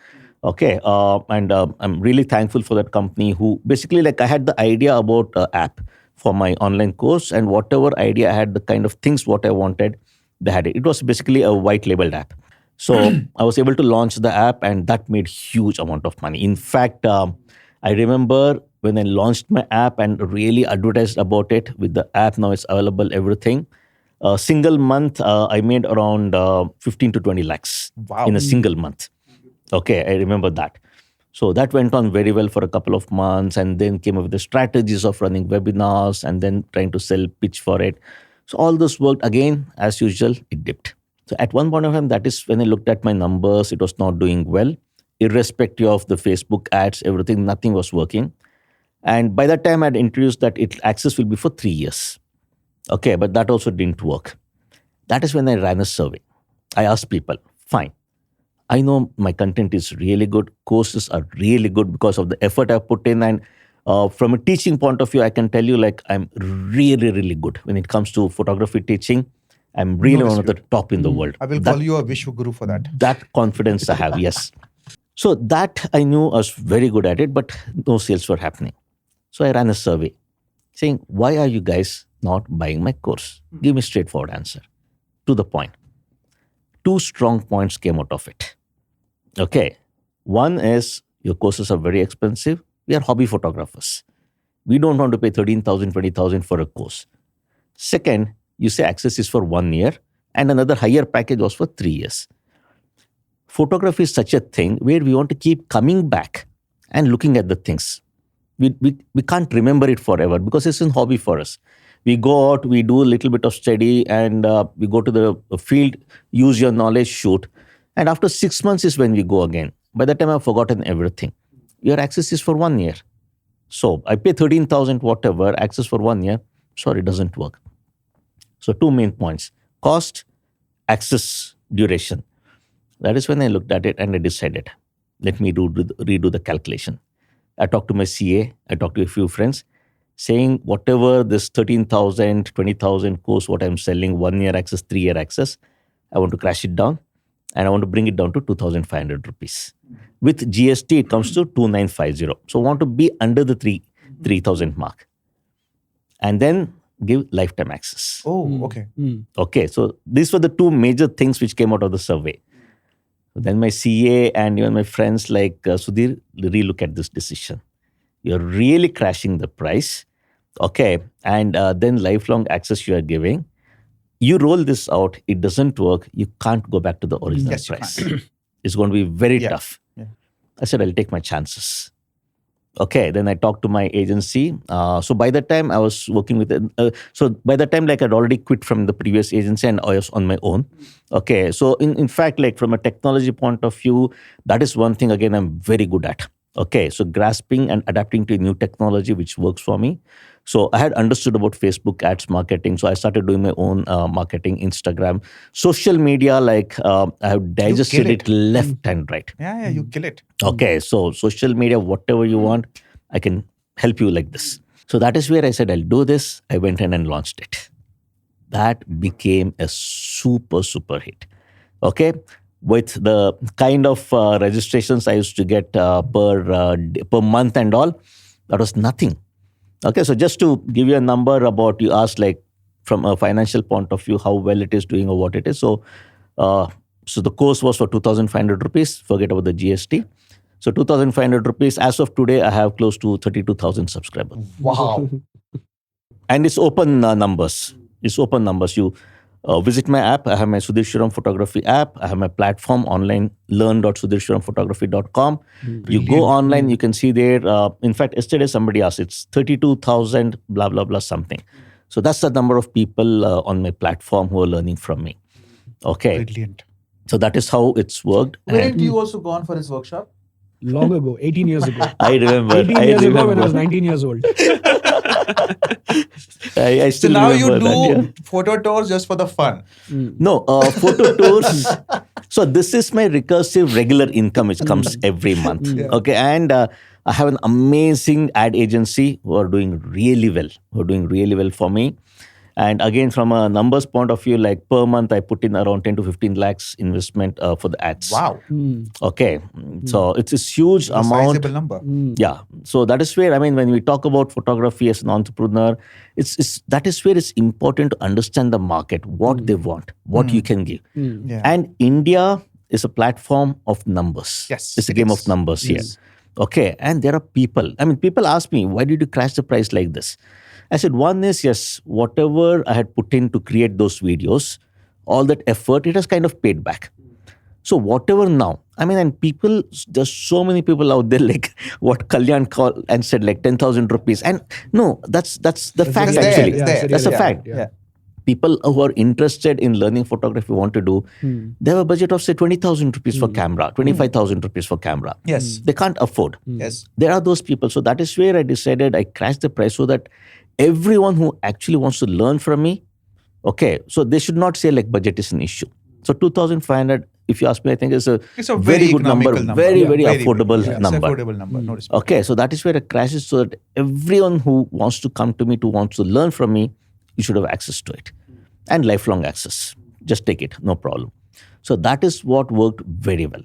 Okay. And I'm really thankful for that company who basically, like, I had the idea about app for my online course, and whatever idea I had, the kind of things what I wanted, they had it. It was basically a white labeled app. So I was able to launch the app, and that made huge amount of money. In fact, I remember when I launched my app and really advertised about it with the app. Now it's available, everything. A single month, I made around 15 to 20 lakhs Wow. in a single month. Okay, I remember that. So that went on very well for a couple of months, and then came up with the strategies of running webinars and then trying to sell pitch for it. So all this worked. Again, as usual, it dipped. So at one point of time, that is when I looked at my numbers, it was not doing well. Irrespective of the Facebook ads, everything, nothing was working. And by that time, I'd introduced that access will be for 3 years. Okay, but that also didn't work. That is when I ran a survey. I asked people, fine, I know my content is really good, courses are really good because of the effort I put in, and from a teaching point of view, I can tell you, like, I'm really, really good when it comes to photography teaching. I'm really one of the top in the world. I will call you a Vishwaguru for that. That confidence I have, yes. So that I knew I was very good at it, but no sales were happening. So I ran a survey saying, why are you guys not buying my course? Give me a straightforward answer, to the point. 2 strong points came out of it. Okay. One is, your courses are very expensive. We are hobby photographers. We don't want to pay 13,000, 20,000 for a course. Second, you say access is for 1 year, and another higher package was for 3 years. Photography is such a thing where we want to keep coming back and looking at the things. We can't remember it forever because it's a hobby for us. We go out, we do a little bit of study, and we go to the field, use your knowledge, shoot. And after 6 months is when we go again. By the time I've forgotten everything. Your access is for 1 year. So I pay 13,000 whatever, access for 1 year. Sorry, it doesn't work. So 2 main points: cost, access, duration. That is when I looked at it and I decided, let me redo the calculation. I talked to my CA, I talked to a few friends, saying whatever this 13,000, 20,000 course, what I'm selling, 1 year access, 3 year access, I want to crash it down and I want to bring it down to 2,500 rupees. With GST, it comes to 2,950. So I want to be under the 3,000 mark. And then give lifetime access. Oh, okay. Okay, so these were the 2 major things which came out of the survey. Then my CA and even my friends like Sudhir, relook at this decision. You're really crashing the price. Okay, and then lifelong access you are giving. You roll this out, it doesn't work, you can't go back to the original Yes, you price. can't. It's going to be very Yeah, tough. yeah. I said, I'll take my chances. Okay, then I talked to my agency. So by the time I was working with, by the time, like, I'd already quit from the previous agency and I was on my own. Okay, so in fact, like, from a technology point of view, that is one thing again I'm very good at. Okay, so grasping and adapting to new technology which works for me. So I had understood about Facebook ads marketing. So I started doing my own marketing, Instagram, social media. Like I have digested it left and right. Yeah, you kill it. Okay, so social media, whatever you want, I can help you like this. So that is where I said, I'll do this. I went in and launched it. That became a super, super hit. Okay. With the kind of registrations I used to get per month and all, that was nothing. Okay. So just to give you a number about, you asked like from a financial point of view, how well it is doing or what it is. So the course was for 2,500 rupees. Forget about the GST. So 2,500 rupees. As of today, I have close to 32,000 subscribers. Wow. And it's open numbers. It's open numbers. You visit my app. I have my Sudhir Shivaram photography app. I have my platform online, learn.sudhirshivaramphotography.com. You go online, you can see there. In fact, yesterday somebody asked, it's 32,000 blah, blah, blah something. So that's the number of people on my platform who are learning from me. Okay. Brilliant. So that is how it's worked. Where And did you also gone for his workshop? Long ago, 18 years ago. I remember. 18 years ago when I was 19 years old. I So still now you remember do that, yeah. photo tours just for the fun. No, photo tours. So this is my recursive regular income which comes every month. Yeah. Okay. And I have an amazing ad agency who are doing really well for me. And again, from a numbers point of view, like per month, I put in around 10 to 15 lakhs investment for the ads. Wow. Okay. So it's a huge A amount. sizable number. Yeah. So that is where, I mean, when we talk about photography as an entrepreneur, that is where it's important to understand the market, what they want, what you can give. Yeah. And India is a platform of numbers. Yes, It's a it game is. of numbers here. Yes. Okay. And there are people. I mean, people ask me, why did you crash the price like this? I said, one is, yes, whatever I had put in to create those videos, all that effort, it has kind of paid back. So whatever now, I mean, and people, there's so many people out there like what Kalyan called and said like 10,000 rupees. And no, that's the fact It's there, actually. it's there. That's a Yeah, fact. yeah. People who are interested in learning photography want to do, they have a budget of say 20,000 rupees for camera, 25,000 rupees for camera. Yes. They can't afford. Yes. There are those people. So that is where I decided I crashed the price so that everyone who actually wants to learn from me, okay, so they should not say like budget is an issue. So 2,500, if you ask me, I think it's a very good number, economical number. very, Yeah, very very affordable good. Yeah, number. It's affordable number. No dispute. Okay, so that is where it crashes so that everyone who wants to come to me, who wants to learn from me, you should have access to it. And lifelong access. Just take it, no problem. So that is what worked very well.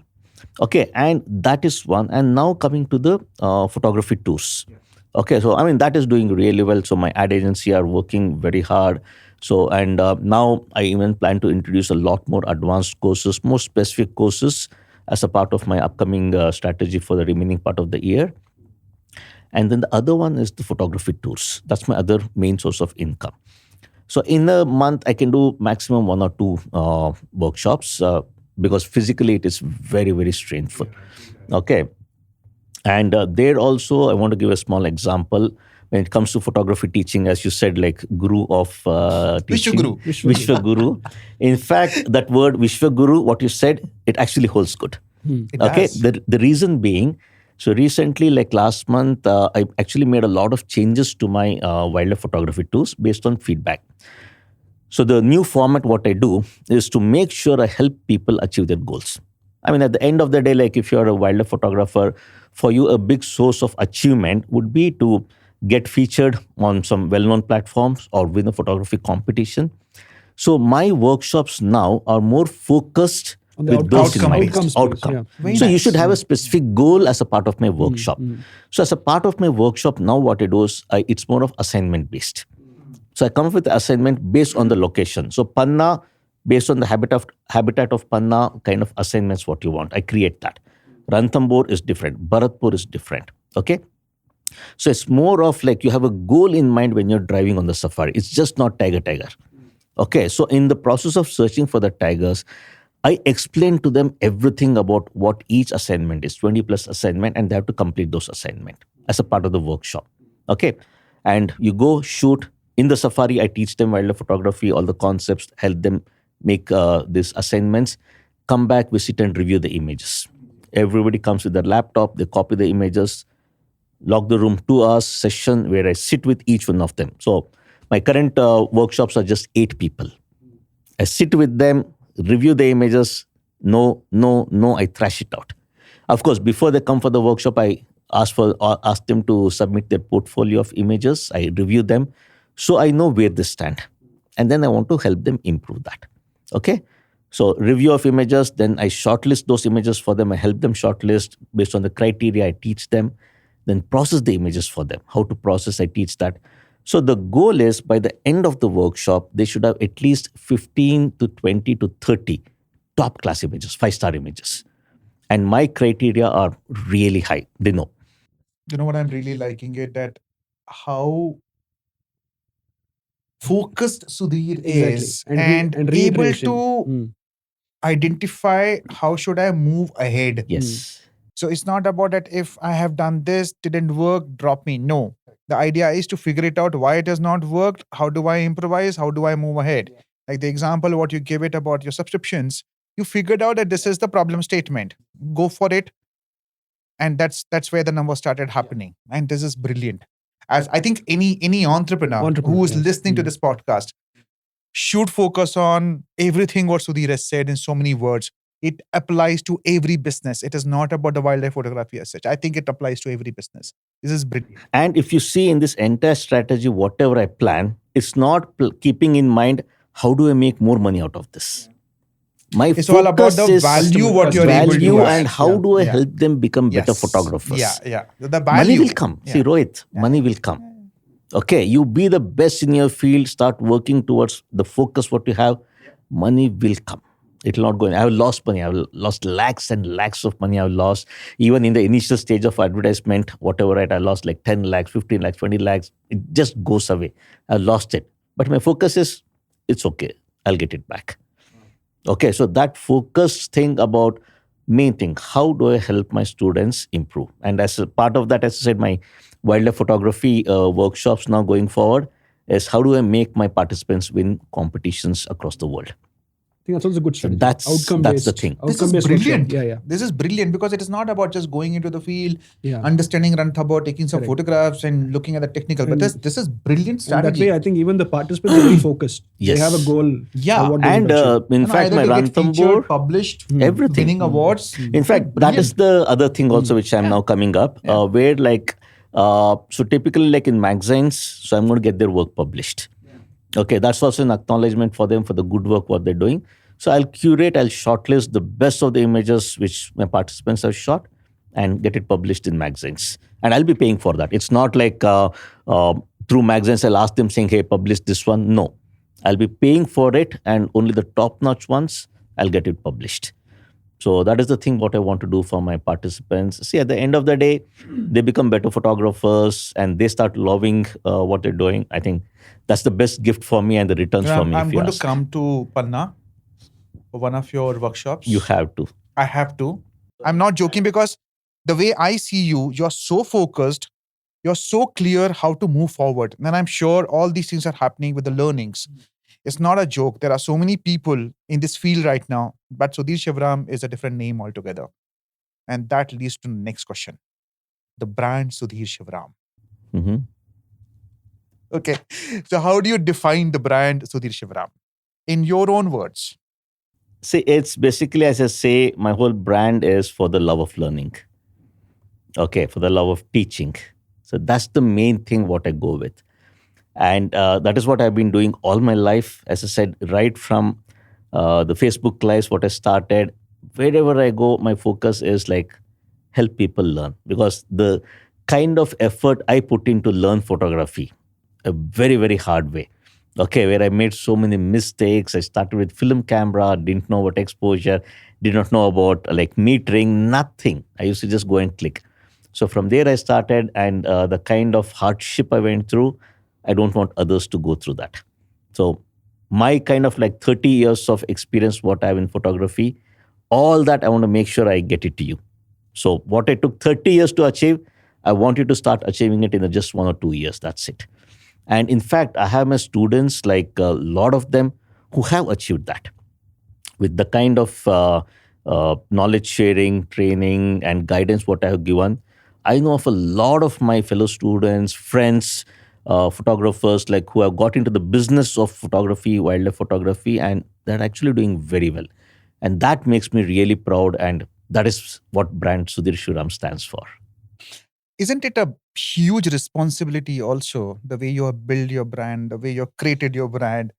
Okay, and that is one. And now coming to the photography tours. Okay, so I mean, that is doing really well. So my ad agency are working very hard. So, and now I even plan to introduce a lot more advanced courses, more specific courses as a part of my upcoming strategy for the remaining part of the year. And then the other one is the photography tours. That's my other main source of income. So in a month, I can do maximum 1 or 2 workshops because physically it is very, very strainful. Okay. And there also, I want to give a small example. When it comes to photography teaching, as you said, like guru of teaching. Vishwaguru. Vishwaguru. In fact, that word Vishwaguru, what you said, it actually holds good. It Okay. does. The reason being, so recently, like last month, I actually made a lot of changes to my wildlife photography tools based on feedback. So the new format, what I do is to make sure I help people achieve their goals. I mean, at the end of the day, like if you're a wildlife photographer, for you, a big source of achievement would be to get featured on some well-known platforms or win a photography competition. So my workshops now are more focused On the with those in mind. outcomes, Outcome. yeah. Very So you nice. should have a specific goal as a part of my workshop. So as a part of my workshop, now what I do is it's more of assignment based. So I come up with the assignment based on the location. So Panna, based on the habitat of Panna, kind of assignments what you want. I create that. Ranthambore is different. Bharatpur is different. Okay. So it's more of like you have a goal in mind when you're driving on the safari. It's just not tiger. Okay. So in the process of searching for the tigers, I explain to them everything about what each assignment is, 20 plus assignment, and they have to complete those assignment as a part of the workshop. Okay. And you go shoot in the safari. I teach them wildlife photography, all the concepts, help them make these assignments, come back, visit and review the images. Everybody comes with their laptop, they copy the images, lock the room, 2 hours session where I sit with each one of them. So my current workshops are just 8 people. I sit with them, review the images, no, I thrash it out. Of course, before they come for the workshop, I ask them to submit their portfolio of images. I review them, so I know where they stand, and then I want to help them improve that. Okay. So review of images, then I shortlist those images for them. I help them shortlist based on the criteria. I teach them, then process the images for them. How to process, I teach that. So the goal is by the end of the workshop, they should have at least 15 to 20 to 30 top class images, 5-star images. And my criteria are really high. They know. You know what I'm really liking it, that how focused Sudhir Exactly. is And and able reiteration. to identify how should I move ahead. Yes. So it's not about that if I have done this, didn't work, drop me. No. The idea is to figure it out why it has not worked, how do I improvise, how do I move ahead. Like the example what you give it about your subscriptions, you figured out that this is the problem statement. Go for it. And that's where the numbers started happening. And this is brilliant. As I think any entrepreneur who is yeah. listening to this podcast should focus on everything what Sudhir has said in so many words. It applies to every business. It is not about the wildlife photography as such. I think it applies to every business. This is brilliant. And if you see in this entire strategy, whatever I plan, it's not keeping in mind how do I make more money out of this. My It's all about focus the is value what you're able to value add. and how do I Yeah. help them become better Yes. photographers. Yeah. The Money value will come. See, Yeah. Rohit, money will come. Okay, you be the best in your field, start working towards the focus what you have, money will come. It will not go in. I have lost money. I have lost lakhs and lakhs of money. I have lost even in the initial stage of advertisement, whatever, right? I lost like 10 lakhs, 15 lakhs, 20 lakhs. It just goes away. I lost it. But my focus is, it's okay. I'll get it back. Okay, so that focus thing about main thing, how do I help my students improve? And as a part of that, as I said, my wildlife photography workshops now going forward is how do I make my participants win competitions across the world? I think that's also a good So strategy. that's Outcome-based. the thing. This is Outcome-based brilliant. workshop. Yeah. This is brilliant because it is not about just going into the field, Yeah. understanding Ranthambore, taking some Correct. photographs and looking at the technical. But And- this is brilliant And that strategy. way, I think even the participants are very focused. Yes. They have a goal. Yeah. of what they And want to achieve. in And fact, either my they get featured, Ranthambore, published, everything. winning awards. In fact, that is the other thing also which I'm now coming up, Yeah. where like, so typically like in magazines, so I'm going to get their work published. Okay, that's also an acknowledgement for them for the good work what they're doing. So I'll curate, I'll shortlist the best of the images which my participants have shot and get it published in magazines. And I'll be paying for that. It's not like through magazines, I'll ask them saying, hey, publish this one. No, I'll be paying for it and only the top-notch ones, I'll get it published. So that is the thing what I want to do for my participants. See, at the end of the day, they become better photographers and they start loving what they're doing. I think that's the best gift for me and the returns for me. I'm if you going to ask. come to Panna for one of your workshops. You have to. I have to. I'm not joking because the way I see you, you're so focused, you're so clear how to move forward. And I'm sure all these things are happening with the learnings. It's not a joke. There are so many people in this field right now, but Sudhir Shivaram is a different name altogether. And that leads to the next question. The brand Sudhir Shivaram. hmm Okay. So how do you define the brand Sudhir Shivaram? In your own words. See, it's basically, as I say, my whole brand is for the love of learning. Okay, for the love of teaching. So that's the main thing what I go with. And that is what I've been doing all my life. As I said, right from the Facebook lives, what I started, wherever I go, my focus is like help people learn. Because the kind of effort I put in to learn photography, a very, very hard way. Okay, where I made so many mistakes. I started with film camera, didn't know about exposure, did not know about like metering, nothing. I used to just go and click. So from there I started, and the kind of hardship I went through, I don't want others to go through that. So my kind of like 30 years of experience, what I have in photography, all that I want to make sure I get it to you. So what I took 30 years to achieve, I want you to start achieving it in just 1 or 2 years. That's it. And in fact, I have my students, like a lot of them, who have achieved that with the kind of knowledge sharing, training, and guidance what I have given. I know of a lot of my fellow students, friends, photographers, like who have got into the business of photography, wildlife photography, and they're actually doing very well. And that makes me really proud. And that is what brand Sudhir Shivaram stands for. isn't it a huge responsibility also, the way you have built your brand, the way you have created your brand?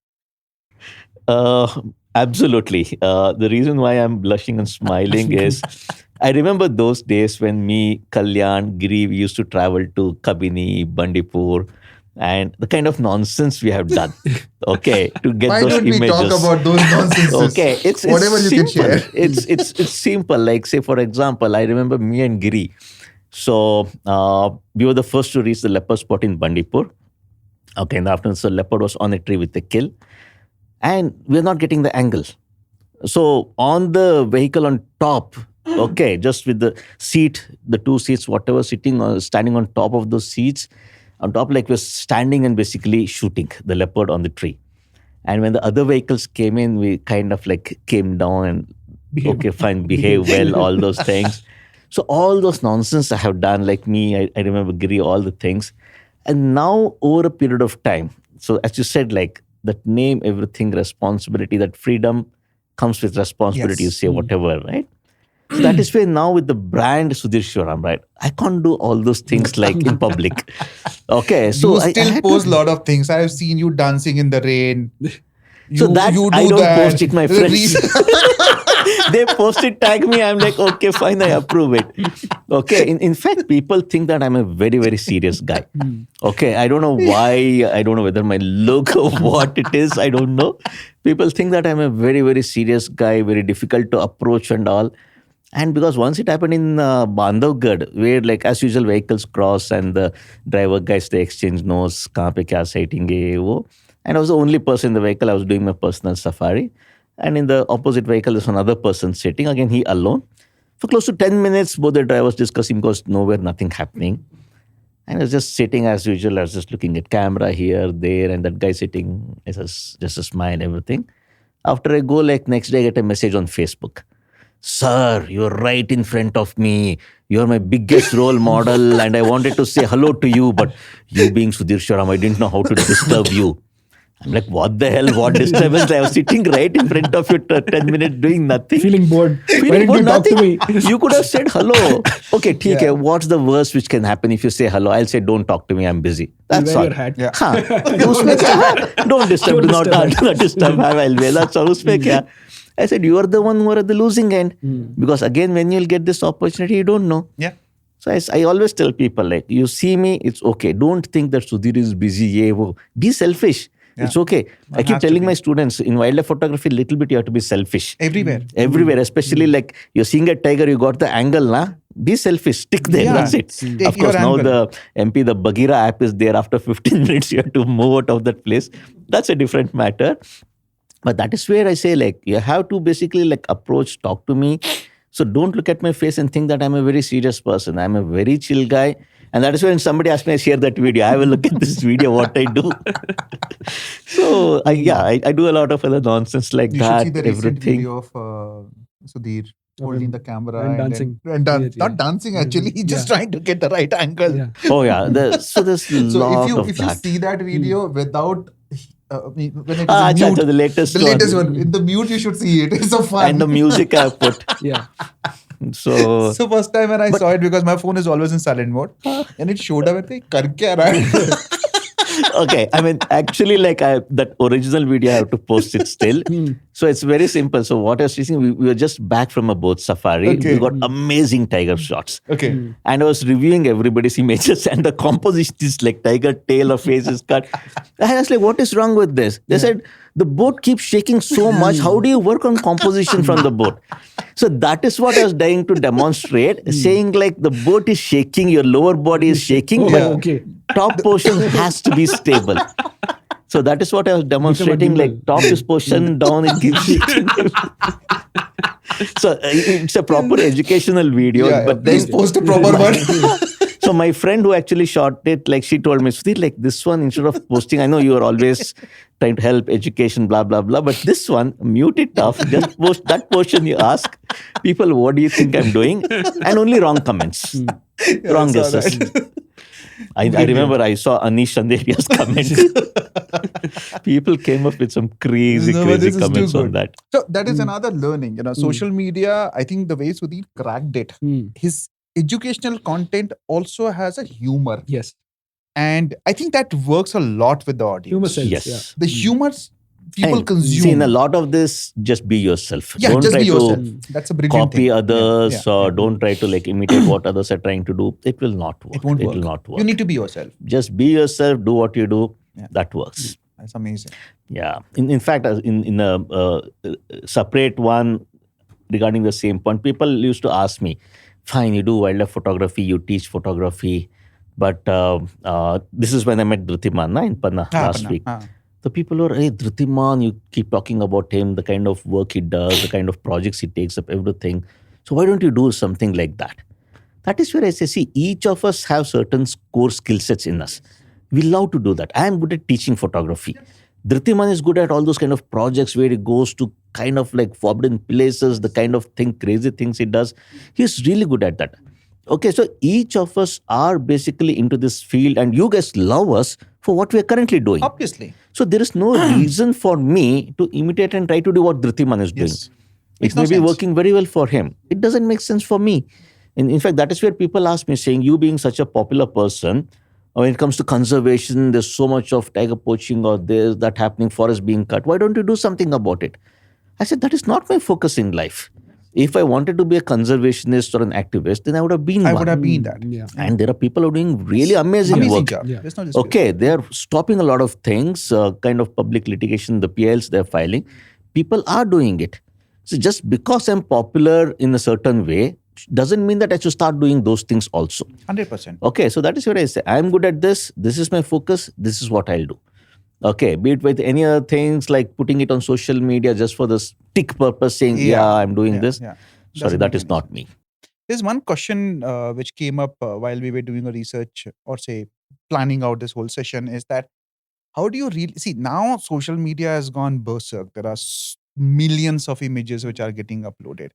Uh, Absolutely. The reason why I'm blushing and smiling is I remember those days when me, Kalyan, Giri, we used to travel to Kabini, Bandipur, and the kind of nonsense we have done. Okay, to get Why those don't we talk images. about those nonsenses? Okay, it's Whatever you can simple. share. It's simple. Like say for example, I remember me and Giri. So we were the first to reach the leopard spot in Bandipur. Okay, in the afternoon, so leopard was on a tree with a kill, and we're not getting the angle. So on the vehicle on top, okay, just with the seat, the two seats, whatever, sitting or standing on top of those seats, on top like we're standing and basically shooting the leopard on the tree. And when the other vehicles came in, we kind of like came down and Behave. okay, fine, behave well, all those things. So all those nonsense I have done, like me, I remember Giri, all the things. And now over a period of time, so as you said, like that name, everything, responsibility, that freedom comes with responsibility, you Yes. say whatever, right? So that is why now with the brand Sudhir Shivaram, right? I can't do all those things like in public. Okay, so You I still had post a to, lot of things. I have seen you dancing in the rain. so that You I do don't that. post it, my The friends. re- They post it, tag me. I'm like, okay, fine, I approve it. Okay. In fact, people think that I'm a very, very serious guy. Okay. I don't know why. I don't know whether my look or what it is. I don't know. People think that I'm a very, very serious guy, very difficult to approach and all. And because once it happened in Bandhavgarh, where like as usual vehicles cross and the driver guys they exchange notes, kahan pe kya sighting hai, wo. And I was the only person in the vehicle. I was doing my personal safari. And in the opposite vehicle, there's another person sitting. Again, he alone. For close to 10 minutes, both the drivers discussing because nowhere, nothing happening. And I was just sitting as usual. I was just looking at camera here, there, and that guy sitting, just a smile, everything. After I go, like next day, I get a message on Facebook. Sir, you're right in front of me. You're my biggest role model, and I wanted to say hello to you, but you being Sudhir Shivaram, I didn't know how to disturb you. I'm like, what the hell? What disturbance? I was sitting right in front of you 10 minutes doing nothing. Feeling bored. Why Feeling didn't bored, you talk to nothing. me? You could have said hello. Okay, theek hai. Yeah. What's the worst which can happen if you say hello? I'll say, don't talk to me, I'm busy. That's Wear all. your hat. Yeah. हाँ, उसमें क्या? Don't disturb, Don't do not disturb. do not disturb. I'll wear that. So उसमें क्या? I said, you are the one who are at the losing end. Because again, when you'll get this opportunity, you don't know. Yeah. So I always tell people, like, you see me, it's okay. Don't think that Sudhir is busy. Ye, wo. Be selfish. Yeah. It's okay. I One keep has to telling be. my students, in wildlife photography, little bit you have to be selfish. Everywhere. Everywhere, especially like you're seeing a tiger, you got the angle, na? Be selfish, stick there, Yeah, that's it. take Of course, your now angle. the MP, the Bagheera app is there. After 15 minutes, you have to move out of that place. That's a different matter. But that is where I say, like, you have to basically like approach, talk to me. So don't look at my face and think that I'm a very serious person. I'm a very chill guy. And that is when somebody asks me, I share that video. I will look at this video, what I do. So I do a lot of other nonsense like You that. should see the recent Everything. video of Sudhir holding the camera And dancing. not dancing actually. He's just Yeah. trying to get the right angle. Yeah. Oh yeah. So there's a So lot if of you that. see that video without when it is Ah, in acha, mute, acha, the latest the latest one. one in the mute, you should see it. It's so fun. And the music I put. Yeah. So So first time when I saw it, because my phone is always in silent mode, and it showed up and kar kya raha hai? okay, I mean, actually, like that original video, I have to post it still. So it's very simple. So what I was teaching, we were just back from a boat safari. Okay. We got amazing tiger shots. Okay. And I was reviewing everybody's images and the composition is like tiger tail or face is cut. I was like, what is wrong with this? They said, the boat keeps shaking so much. How do you work on composition from the boat? So that is what I was trying to demonstrate, saying like the boat is shaking, your lower body is shaking, Oh, but okay. top portion has to be stable. So that is what I was demonstrating. Like gimbal. top is positioned down, it keeps shaking. So it's a proper educational video. Yeah, but please then, post a proper one. so my friend who actually shot it, like she told me, Sudhir, like this one, instead of posting, I know you are always trying to help education, blah, blah, blah. But this one, mute it off. Just post that portion you ask people, what do you think I'm doing? And only wrong comments. Wrong I saw guesses. that. I remember I saw Anish Chandelia's comment. People came up with some crazy, No, but crazy this is too comments on good. that. So that is another learning. Social media, I think the way Sudhir cracked it, his educational content also has a humor. Yes. And I think that works a lot with the audience. Humor sells. Yes. Yeah. The humors people And consume. see, in a lot of this, just be yourself. Yeah, Don't just try be yourself. to That's a brilliant copy thing. others or don't try to like imitate what others are trying to do. It will not work. It won't work. will not work. You need to be yourself. Just be yourself, do what you do. Yeah. That works. That's amazing. Yeah. In fact, in a separate one regarding the same point, people used to ask me, fine, you do wildlife photography, you teach photography, but this is when I met Dhrutiman in Panna last Panna. week. The people were, hey, Dhrutiman, you keep talking about him, the kind of work he does, the kind of projects he takes up, everything. So why don't you do something like that? That is where I say, see, each of us have certain core skill sets in us. We love to do that. I am good at teaching photography. Dhrutiman is good at all those kind of projects where he goes to kind of like forbidden places, the kind of crazy things he does. He's really good at that. Okay, so each of us are basically into this field and you guys love us for what we are currently doing. Obviously. So there is no reason for me to imitate and try to do what Dhrutiman is doing. Yes. It Makes may no be sense. working very well for him. It doesn't make sense for me. And in fact, that is where people ask me, saying, you being such a popular person, when it comes to conservation, there's so much of tiger poaching or there's that happening, forest being cut. Why don't you do something about it? I said, that is not my focus in life. If I wanted to be a conservationist or an activist, then I would have been I one. would have been that. Yeah. And there are people who are doing really amazing work. job. Yeah. There's no dispute. Okay, they're stopping a lot of things, kind of public litigation, the PLs they're filing. People are doing it. So just because I'm popular in a certain way doesn't mean that I should start doing those things also. 100%. Okay, so that is where I say, I'm good at this. This is my focus. This is what I'll do. Okay, be it with any other things like putting it on social media just for the tick purpose, saying, yeah, I'm doing this. Yeah. Sorry, Doesn't that make is any not sense. me. There's one question which came up while we were doing a research or say planning out this whole session is that how do you really see now social media has gone berserk. There are millions of images which are getting uploaded.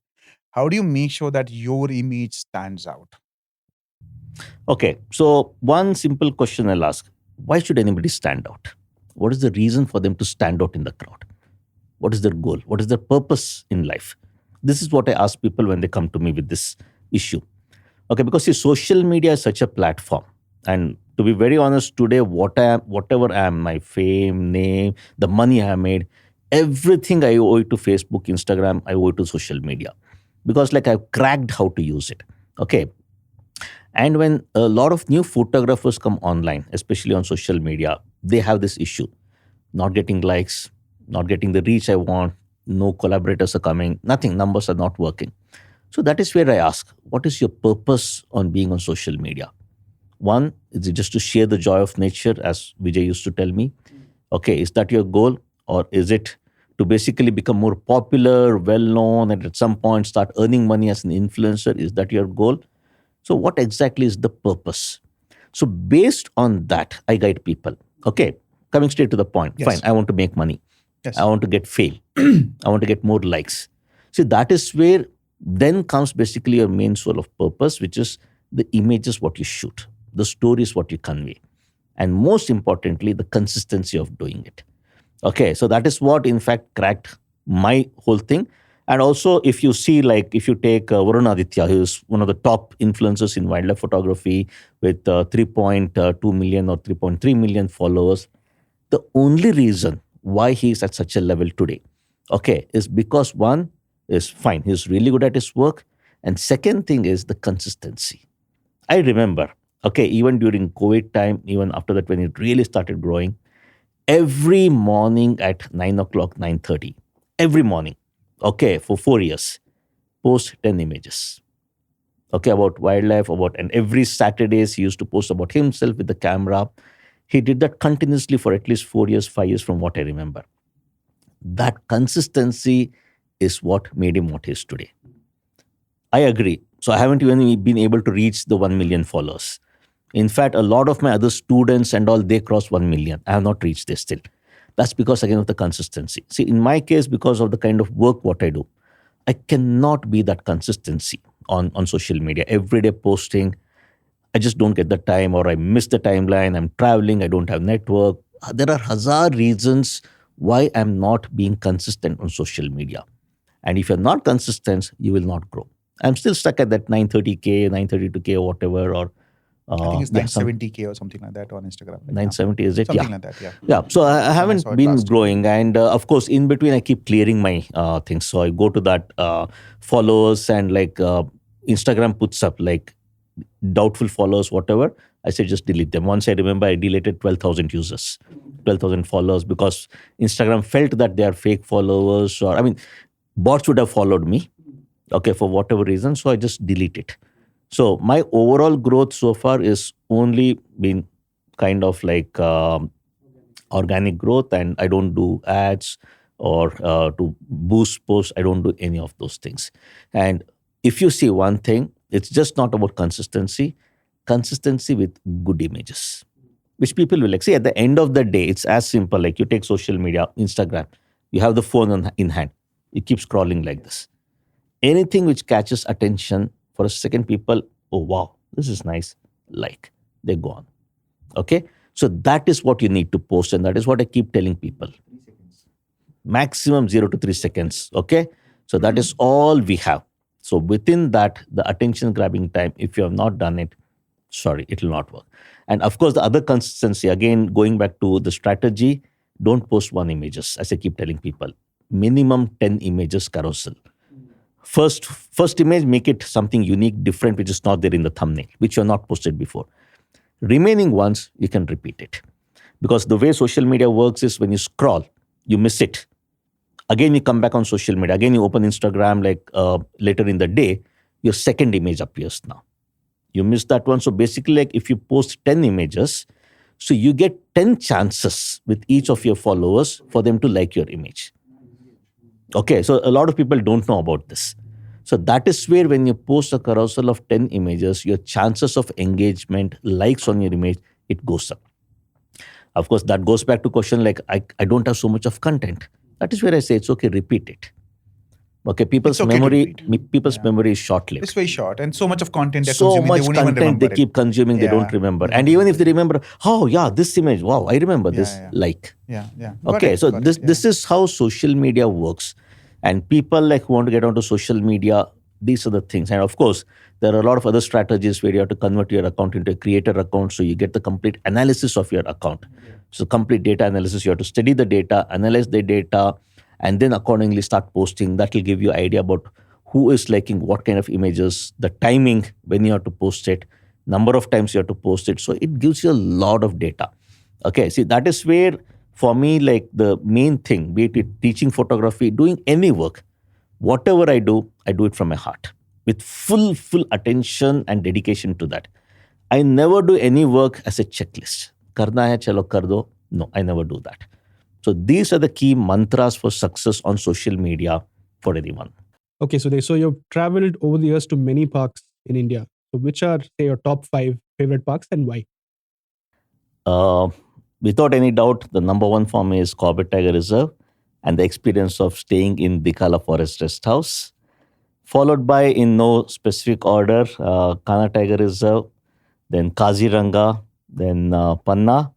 How do you make sure that your image stands out? Okay, so one simple question I'll ask. Why should anybody stand out? What is the reason for them to stand out in the crowd? What is their goal? What is their purpose in life? This is what I ask people when they come to me with this issue. Okay, because see, social media is such a platform. And to be very honest, today, whatever I am, my fame, name, the money I have made, everything I owe it to Facebook, Instagram, I owe it to social media. Because like I've cracked how to use it. Okay. And when a lot of new photographers come online, especially on social media, they have this issue. Not getting likes, not getting the reach I want, no collaborators are coming, nothing, numbers are not working. So that is where I ask, what is your purpose on being on social media? One, is it just to share the joy of nature, as Vijay used to tell me? Okay, is that your goal? Or is it to basically become more popular, well-known, and at some point start earning money as an influencer? Is that your goal? So what exactly is the purpose? So based on that, I guide people. Okay, coming straight to the point. Yes. Fine, I want to make money. Yes. I want to get fame. I want to get more likes. See, that is where then comes basically your main soul of purpose, which is the images what you shoot, the stories what you convey, and most importantly, the consistency of doing it. Okay, so that is what in fact cracked my whole thing. And also, if you see, like, if you take Varun Aditya, who is one of the top influencers in wildlife photography with 3.2 million or 3.3 million followers, the only reason why he is at such a level today, okay, is because one is fine, he's really good at his work. And second thing is the consistency. I remember, okay, even during COVID time, even after that, when it really started growing, every morning at 9 o'clock, 9:30, every morning, okay, for 4 years, post 10 images. Okay, about wildlife, and every Saturdays he used to post about himself with the camera. He did that continuously for at least 4 years, 5 years from what I remember. That consistency is what made him what he is today. I agree. So I haven't even been able to reach the 1 million followers. In fact, a lot of my other students and all, they crossed 1 million. I have not reached this still. That's because, again, of the consistency. See, in my case, because of the kind of work what I do, I cannot be that consistency on social media. Every day posting, I just don't get the time, or I miss the timeline. I'm traveling, I don't have network. There are hazard reasons why I'm not being consistent on social media. And if you're not consistent, you will not grow. I'm still stuck at that 930K, 932K or whatever, or I think it's yeah, some 970K or something like that on Instagram. Right now. 970 is it? Yeah. Something like that, yeah. Yeah, so I When I haven't saw it been last year. growing, and of course, in between, I keep clearing my things. So I go to that followers, and like Instagram puts up like doubtful followers, whatever. I say just delete them. Once I remember, I deleted 12,000 users, 12,000 followers, because Instagram felt that they are fake followers, or I mean, bots would have followed me, okay, for whatever reason. So I just delete it. So my overall growth so far is only been kind of like organic growth, and I don't do ads or to boost posts. I don't do any of those things. And if you see one thing, it's just not about consistency with good images, which people will like. See, at the end of the day, it's as simple. Like you take social media, Instagram, you have the phone in hand, you keep scrolling like this. Anything which catches attention for a second, people, oh wow, this is nice, like they go on. Okay, so that is what you need to post, and that is what I keep telling people. Maximum 0 to 3 seconds. Okay, so that is all we have. So within that, the attention grabbing time, if you have not done it, sorry, it will not work. And of course, the other consistency, again, going back to the strategy, don't post one images, as I keep telling people. Minimum 10 images carousel. First image, make it something unique, different, which is not there in the thumbnail, which you have not posted before. Remaining ones, you can repeat it. Because the way social media works is when you scroll, you miss it. Again, you come back on social media. Again, you open Instagram like later in the day, your second image appears now. You miss that one. So basically, like if you post 10 images, so you get 10 chances with each of your followers for them to like your image. Okay, so a lot of people don't know about this. So that is where when you post a carousel of 10 images, your chances of engagement, likes on your image, it goes up. Of course, that goes back to question like, I don't have so much of content. That is where I say it's okay, repeat it. Okay, people's It's okay to memory, repeat. people's Yeah. memory is short-lived. It's very short, and so much of content they're So consuming, they much won't even content remember they keep it. consuming, they Yeah, don't remember. they And don't even if remember they it. remember, oh yeah, this image, wow, I remember this, Yeah. like. Yeah. Got Okay, it, so got this it, yeah. this is how social media works, and people like who want to get onto social media. These are the things, and of course, there are a lot of other strategies where you have to convert your account into a creator account, so you get the complete analysis of your account. So complete data analysis. You have to study the data, analyze the data, and then accordingly start posting. That will give you idea about who is liking what kind of images, the timing when you have to post it, number of times you have to post it. So it gives you a lot of data. Okay, see, that is where for me, like the main thing, be it teaching photography, doing any work, whatever I do it from my heart with full attention and dedication to that. I never do any work as a checklist. Karna hai, chalo kar do. No, I never do that. So these are the key mantras for success on social media for anyone. Okay, so you've traveled over the years to many parks in India. So which are, say, your top 5 favorite parks and why? Uh, Without any doubt, the number one for me is Corbett Tiger Reserve and the experience of staying in Dikala Forest Rest House. Followed by, in no specific order, Kana Tiger Reserve, then Kaziranga, then Panna,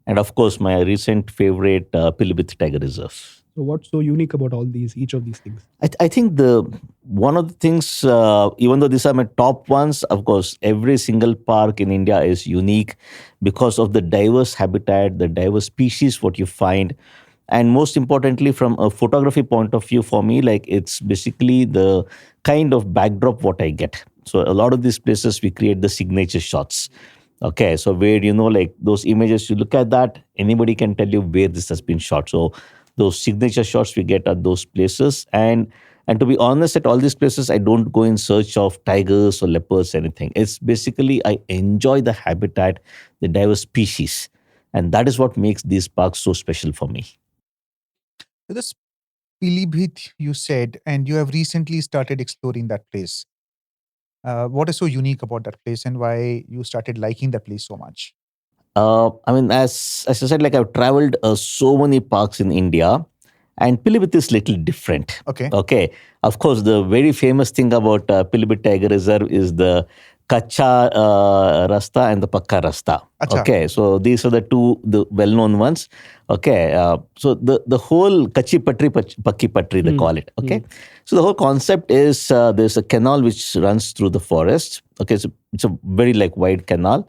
and of course, my recent favorite, Pilibhit Tiger Reserve. So what's so unique about each of these things? I think the one of the things, even though these are my top ones, of course, every single park in India is unique because of the diverse habitat, the diverse species what you find, and most importantly, from a photography point of view, for me, like it's basically the kind of backdrop what I get. So a lot of these places we create the signature shots. Okay, so where like those images, you look at that, anybody can tell you where this has been shot. So those signature shots we get at those places, and to be honest, at all these places, I don't go in search of tigers or leopards, anything. It's basically I enjoy the habitat, the diverse species, and that is what makes these parks so special for me. So this Pilibhit you said, and you have recently started exploring that place. What is so unique about that place, and why you started liking that place so much? I mean, as I said, like I've traveled so many parks in India, and Pilibhit is little different. Okay. Okay, of course, the very famous thing about Pilibhit Tiger Reserve is the Kacha Rasta and the Pakka Rasta. Acha. Okay, so these are the well-known ones. Okay, so the whole Kachi Patri, Pakki Patri, they call it. Okay, so the whole concept is there's a canal which runs through the forest. Okay, so it's a very like wide canal.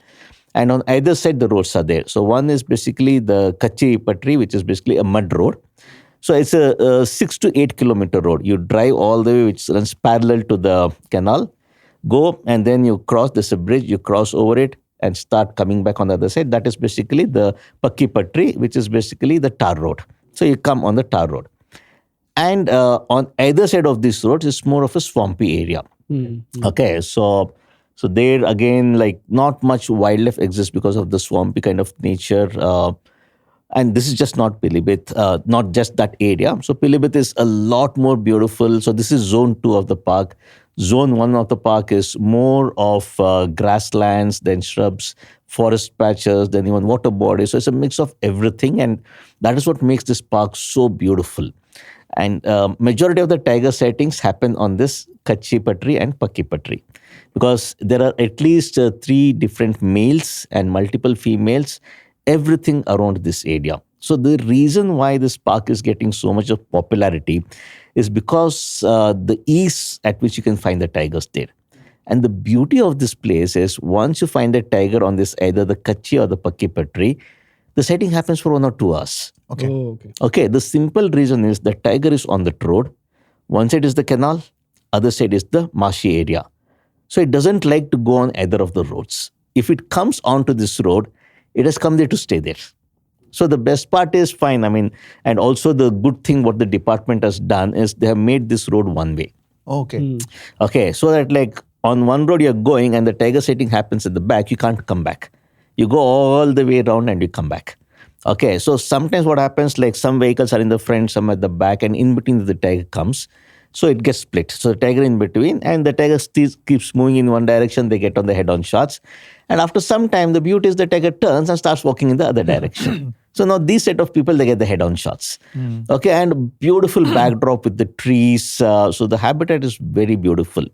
And on either side, the roads are there. So one is basically the Kachi Patri, which is basically a mud road. So it's a 6 to 8 kilometer road. You drive all the way, which runs parallel to the canal. Go and then you cross. There's a bridge. You cross over it and start coming back on the other side. That is basically the Pakki Patri, which is basically the tar road. So you come on the tar road. And on either side of this road is more of a swampy area. Okay, so there again, like not much wildlife exists because of the swampy kind of nature. And this is just not Pilibhit, not just that area. So Pilibhit is a lot more beautiful. So this is zone 2 of the park. Zone 1 of the park is more of grasslands, then shrubs, forest patches, then even water bodies. So it's a mix of everything. And that is what makes this park so beautiful. And majority of the tiger sightings happen on this Kachi Patri and Pakki Patri, because there are at least 3 different males and multiple females, everything around this area. So the reason why this park is getting so much of popularity is because the ease at which you can find the tigers there. And the beauty of this place is once you find a tiger on this, either the Kachi or the Pakki Patri, the sighting happens for 1 or 2 hours. Okay. Oh, okay. Okay, the simple reason is the tiger is on the road. One side is the canal, other side is the marshy area. So it doesn't like to go on either of the roads. If it comes onto this road, it has come there to stay there. So the best part is fine. I mean, and also the good thing what the department has done is they have made this road one way. Okay. Okay, so that like on one road you're going and the tiger sighting happens at the back, you can't come back. You go all the way around and you come back. Okay, so sometimes what happens, like some vehicles are in the front, some at the back, and in between the tiger comes. So it gets split. So the tiger in between, and the tiger keeps moving in one direction, they get on the head-on shots. And after some time, the beauty is the tiger turns and starts walking in the other direction. So now these set of people, they get the head-on shots. Okay, and beautiful backdrop with the trees. So the habitat is very beautiful.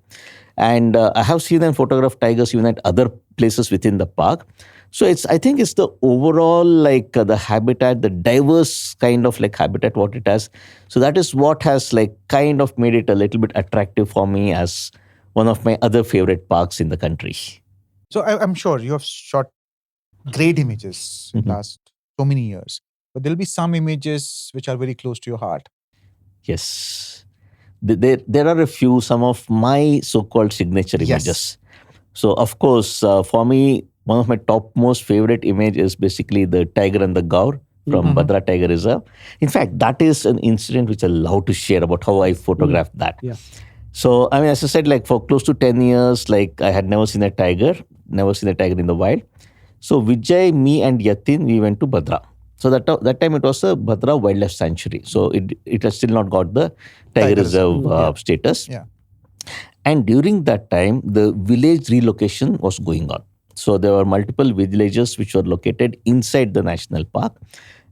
And I have seen and photographed tigers even at other places within the park. So I think it's the overall like the habitat, the diverse kind of like habitat what it has. So that is what has like kind of made it a little bit attractive for me as one of my other favorite parks in the country. So I'm sure you have shot great images in last so many years, but there'll be some images which are very close to your heart. Yes. There are a few, some of my so-called signature Yes. images. So of course, for me, one of my topmost favorite image is basically the tiger and the gaur from Bhadra Tiger Reserve. In fact, that is an incident which I love to share about how I photographed that. Yeah. So, I mean, as I said, like for close to 10 years, like I had never seen a tiger in the wild. So Vijay, me and Yatin, we went to Bhadra. So that time it was a Bhadra Wildlife Sanctuary. So it has still not got the Tiger Reserve status. Yeah. And during that time, the village relocation was going on. So there were multiple villages which were located inside the national park,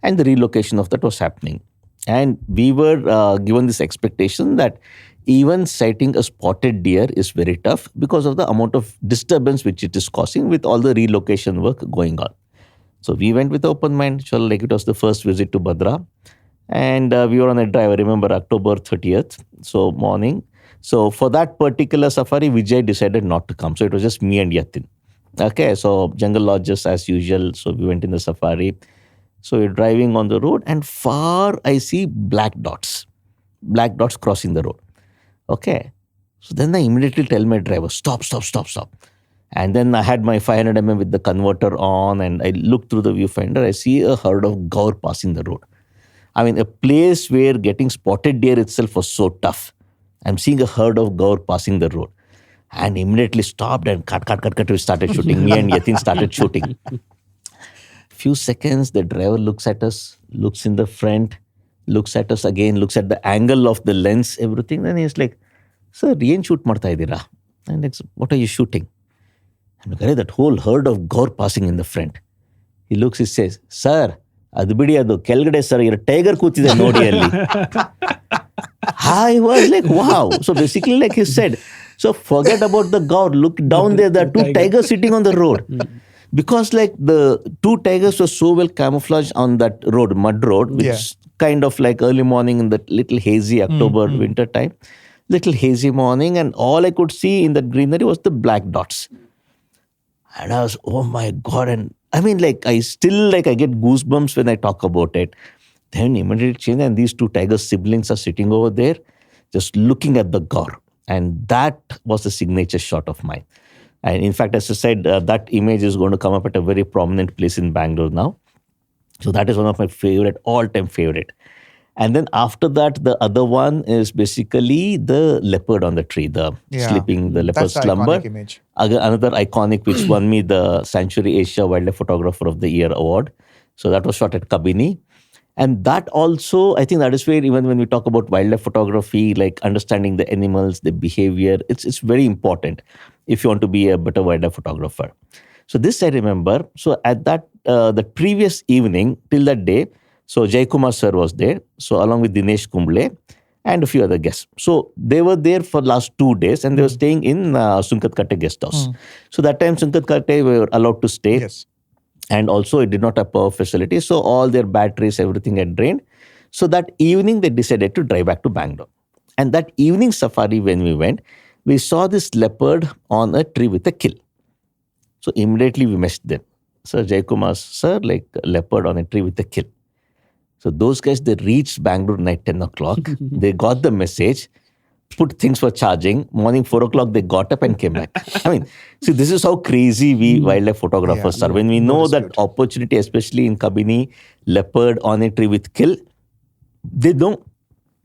and the relocation of that was happening. And we were given this expectation that even sighting a spotted deer is very tough because of the amount of disturbance which it is causing with all the relocation work going on. So we went with open mind. So like it was the first visit to Bhadra, and we were on a drive. I remember October 30th, so morning. So for that particular safari, Vijay decided not to come. So it was just me and Yatin. Okay, so jungle lodges as usual. So we went in the safari. So we're driving on the road, and far I see black dots crossing the road. Okay, so then I immediately tell my driver, stop. And then I had my 500mm with the converter on, and I look through the viewfinder. I see a herd of gaur passing the road. I mean, a place where getting spotted deer itself was so tough. I'm seeing a herd of gaur passing the road. And immediately stopped and cut. We started shooting. Me and Yatin started shooting. Few seconds, the driver looks at us, looks in the front, looks at us again, looks at the angle of the lens, everything. Then he's like, sir, yen shoot marta idira? And it's, what are you shooting? I'm like, that whole herd of gaur passing in the front. He looks, he says, sir, adu bidi adu, kelgade sir, your tiger ಕೂತಿದೆ ನೋಡಿ ಅಲ್ಲಿ. I was like, wow. So basically, like he said, so So forget about the gaur. Look down there. There are two tigers sitting on the road. Because like the two tigers were so well camouflaged on that road, mud road, which kind of like early morning in that little hazy October winter time, little hazy morning, and all I could see in that greenery was the black dots. And I was, oh my God. And I mean, like, I still, like, I get goosebumps when I talk about it. Then immediately change, and these two tiger siblings are sitting over there, just looking at the gaur. And that was a signature shot of mine. And in fact, as I said, that image is going to come up at a very prominent place in Bangalore now. So that is one of my favorite, all-time favorite. And then after that, the other one is basically the leopard on the tree, the sleeping, the leopard That's the slumber. iconic image. Another iconic, which won me the Sanctuary Asia Wildlife Photographer of the Year award. So that was shot at Kabini. And that also, I think that is where even when we talk about wildlife photography, like understanding the animals, the behavior, it's very important if you want to be a better wildlife photographer. So this I remember. So at that, the previous evening till that day, so Jay Kumar sir was there. So along with Dinesh Kumble and a few other guests. So they were there for last 2 days and they were staying in Sunkat Kate guest house. So that time Sunkat Kate were allowed to stay. Yes. And also it did not have power facility. So all their batteries, everything had drained. So that evening they decided to drive back to Bangalore. And that evening safari when we went, we saw this leopard on a tree with a kill. So immediately we messaged them. Sir Jaykumar, sir, like a leopard on a tree with a kill. So those guys, they reached Bangalore night 10 o'clock. They got the message, put things for charging. Morning 4 o'clock, they got up and came back. I mean, see, this is how crazy we wildlife photographers are. When we know that opportunity, especially in Kabini, leopard on a tree with kill, they know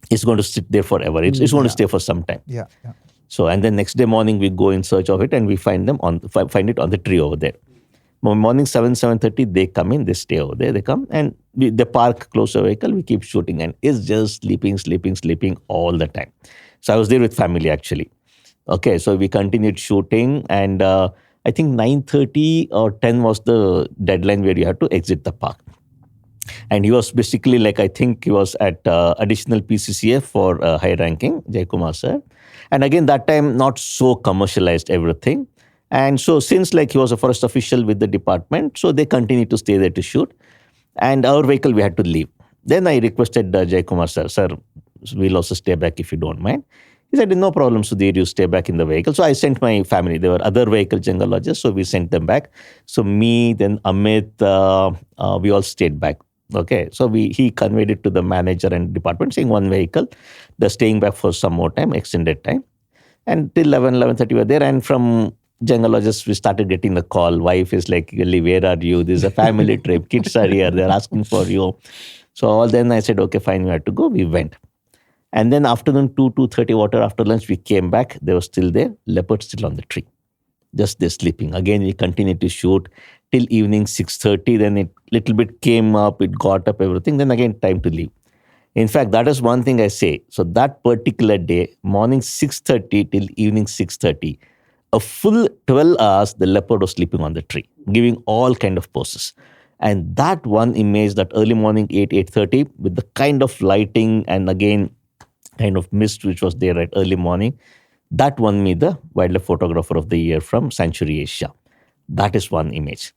it's going to sit there forever. It's going to stay for some time. Yeah. So, and then next day morning, we go in search of it and we find it on the tree over there. Morning 7:30, they come in, they stay over there, they come and they park close to the vehicle, we keep shooting and it's just sleeping all the time. So I was there with family actually. Okay, so we continued shooting and I think 9:30 or 10 was the deadline where you had to exit the park. And he was basically like, I think he was at additional PCCF for high ranking, Jay Kumar sir. And again, that time not so commercialized everything. And so since like he was a forest official with the department, so they continued to stay there to shoot. And our vehicle, we had to leave. Then I requested Jay Kumar sir, we'll also stay back if you don't mind. He said, no problem, Sudhir, you stay back in the vehicle. So I sent my family. There were other vehicle jungleologists, so we sent them back. So me, then Amit, we all stayed back. Okay, so he conveyed it to the manager and department, saying one vehicle, they're staying back for some more time, extended time. And till 11:30 we were there. And from jungleologists, we started getting the call. Wife is like, where are you? This is a family trip. Kids are here. They're asking for you. So then I said, okay, fine, we have to go. We went. And then afternoon 2:30 water after lunch, we came back. They were still there. Leopard still on the tree. Just they're sleeping. Again, we continued to shoot till evening 6:30. Then it little bit came up. It got up, everything. Then again, time to leave. In fact, that is one thing I say. So that particular day, morning 6:30 till evening 6:30, a full 12 hours, the leopard was sleeping on the tree, giving all kind of poses. And that one image, that early morning 8:30, with the kind of lighting and again, kind of mist which was there at early morning, that won me the Wildlife Photographer of the Year from Sanctuary Asia. That is one image.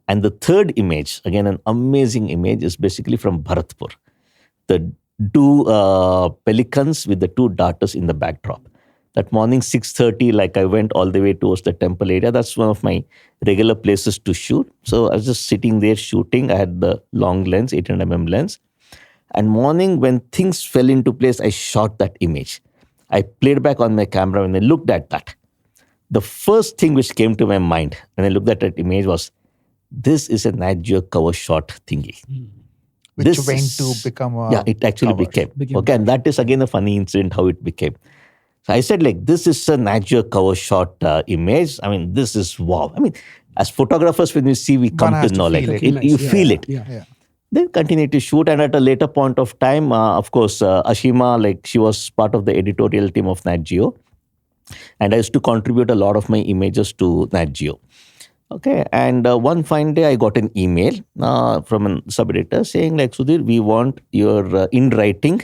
And the third image, again, an amazing image, is basically from Bharatpur. The two pelicans with the two darters in the backdrop. That morning 6:30, like I went all the way towards the temple area. That's one of my regular places to shoot. So I was just sitting there shooting. I had the long lens, 800mm lens. And morning when things fell into place, I shot that image. I played back on my camera and I looked at that. The first thing which came to my mind when I looked at that image was, this is a Nat Geo cover shot thingy. Which went to become a it actually became. Okay, and that is again a funny incident how it became. So I said, like, this is a Nat Geo cover shot image. I mean, this is wow. I mean, as photographers, when we see, we come to know, like, you feel it. Yeah. Then continue to shoot. And at a later point of time, of course, Ashima, like, she was part of the editorial team of Nat Geo. And I used to contribute a lot of my images to Nat Geo. Okay, and one fine day, I got an email from a sub-editor saying, like, Sudhir, we want your in writing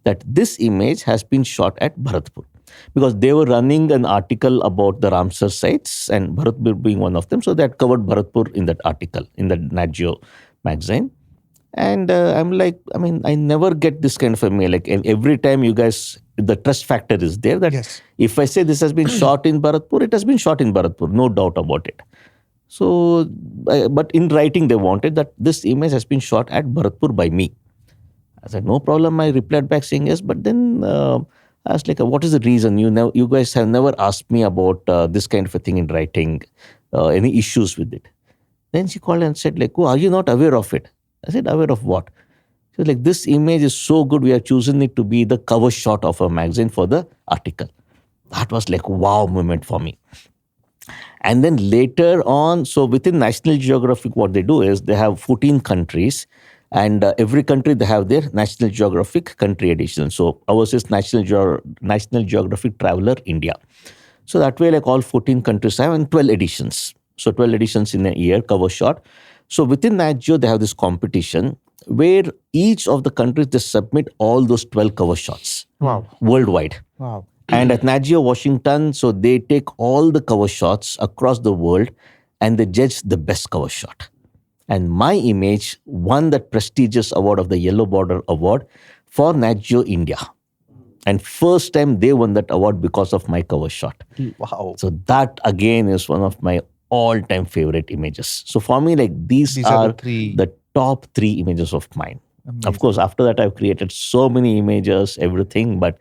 that this image has been shot at Bharatpur. because they were running an article about the Ramsar sites and Bharatpur being one of them. So they had covered Bharatpur in that article in the Nat Geo magazine. And I'm like, I mean, I never get this kind of a mail. Like every time you guys, the trust factor is there that Yes. if I say this has been shot in Bharatpur, it has been shot in Bharatpur, no doubt about it. So, but in writing, they wanted that this image has been shot at Bharatpur by me. I said, no problem. I replied back saying yes. But then I was like, what is the reason? You guys have never asked me about this kind of a thing in writing, any issues with it. Then she called and said, like, oh, are you not aware of it? I said, aware of what? She was like, this image is so good. We are choosing it to be the cover shot of a magazine for the article. That was like wow moment for me. And then later on, so within National Geographic, what they do is they have 14 countries, and every country they have their National Geographic country edition. So ours is National Geographic Traveler India. So that way, like all 14 countries have and 12 editions. So 12 editions in a year, cover shot. So within Nat Geo, they have this competition where each of the countries they submit all those 12 cover shots. Wow. Worldwide. Wow. And at Nat Geo Washington, so they take all the cover shots across the world and they judge the best cover shot. And my image won that prestigious award of the Yellow Border Award for Nat Geo India. And first time they won that award because of my cover shot. Wow. So that again is one of my all-time favorite images. So for me, like these are are the top 3 images of mine. Amazing. Of course, after that, I've created so many images, everything, but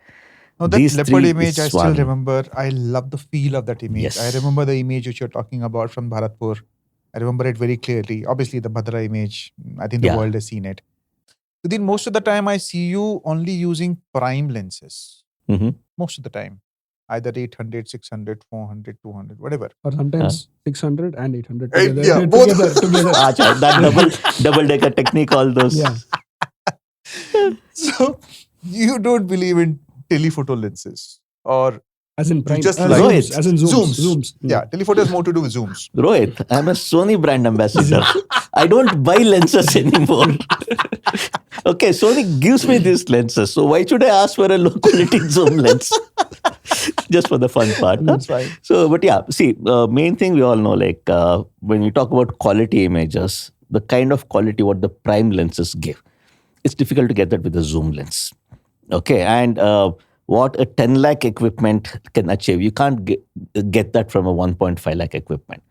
No, that these leopard 3 image, is I still one. remember. I love the feel of that image. Yes. I remember the image which you're talking about from Bharatpur. I remember it very clearly. Obviously, the Bhadra image, I think the Yeah. world has seen it. Within most of the time, I see you only using prime lenses. Mhm. Most of the time. Either 800, 600, 400, 200, whatever. Or sometimes 600 and 800 Eh, together. yeah, both. together. Acha, that double-decker technique, all those. Yeah. So, you don't believe in telephoto lenses or As in prime. just as like- zooms. As in zooms. zooms. Yeah, telephoto has more to do with zooms. Rohit, I'm a Sony brand ambassador. I don't buy lenses anymore. Okay, Sony gives me these lenses. So why should I ask for a low quality zoom lens? Just for the fun part. Huh? That's right. So, but yeah, see, main thing we all know, like when you talk about quality images, the kind of quality what the prime lenses give, it's difficult to get that with a zoom lens. Okay, and what a 10 lakh equipment can achieve, you can't get that from a 1.5 lakh equipment.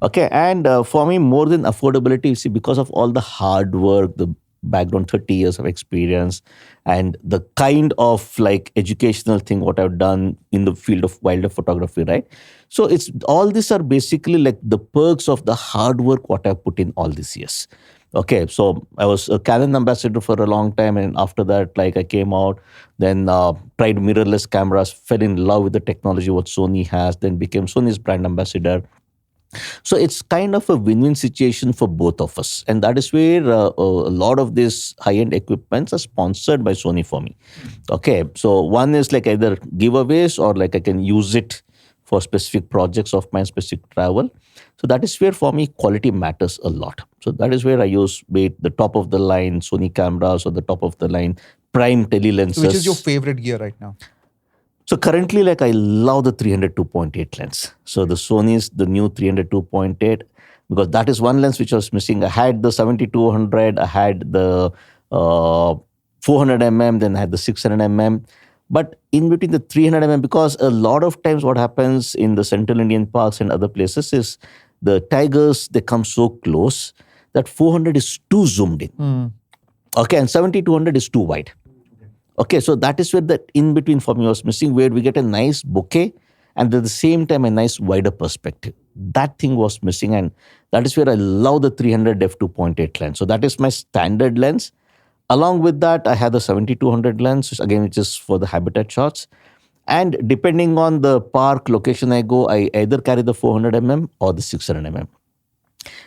Okay, and for me, more than affordability, you see, because of all the hard work, the background, 30 years of experience, and the kind of like educational thing what I've done in the field of wildlife photography, right? So it's all these are basically like the perks of the hard work what I've put in all these years. Okay, so I was a Canon ambassador for a long time, and after that, like I came out, then tried mirrorless cameras, fell in love with the technology what Sony has, then became Sony's brand ambassador. So it's kind of a win-win situation for both of us. And that is where a lot of these high-end equipments are sponsored by Sony for me. Okay, so one is like either giveaways or like I can use it for specific projects of my specific travel. So that is where for me quality matters a lot. So that is where I use be it the top of the line Sony cameras or the top of the line prime tele lenses. So which is your favorite gear right now? So currently, like I love the 302.8 lens. So the Sony's, the new 302.8, because that is one lens which was missing. I had the 7200, I had the 400mm, then I had the 600mm. But in between the 300mm, because a lot of times what happens in the central Indian parks and other places is the tigers, they come so close that 400 is too zoomed in. Okay, and 7200 is too wide. Okay, so that is where the in-between for me was missing, where we get a nice bouquet and at the same time a nice wider perspective. That thing was missing, and that is where I love the 300 f2.8 lens. So that is my standard lens. Along with that, I have the 7200 lens, which is for the habitat shots. And depending on the park location I go, I either carry the 400mm or the 600mm.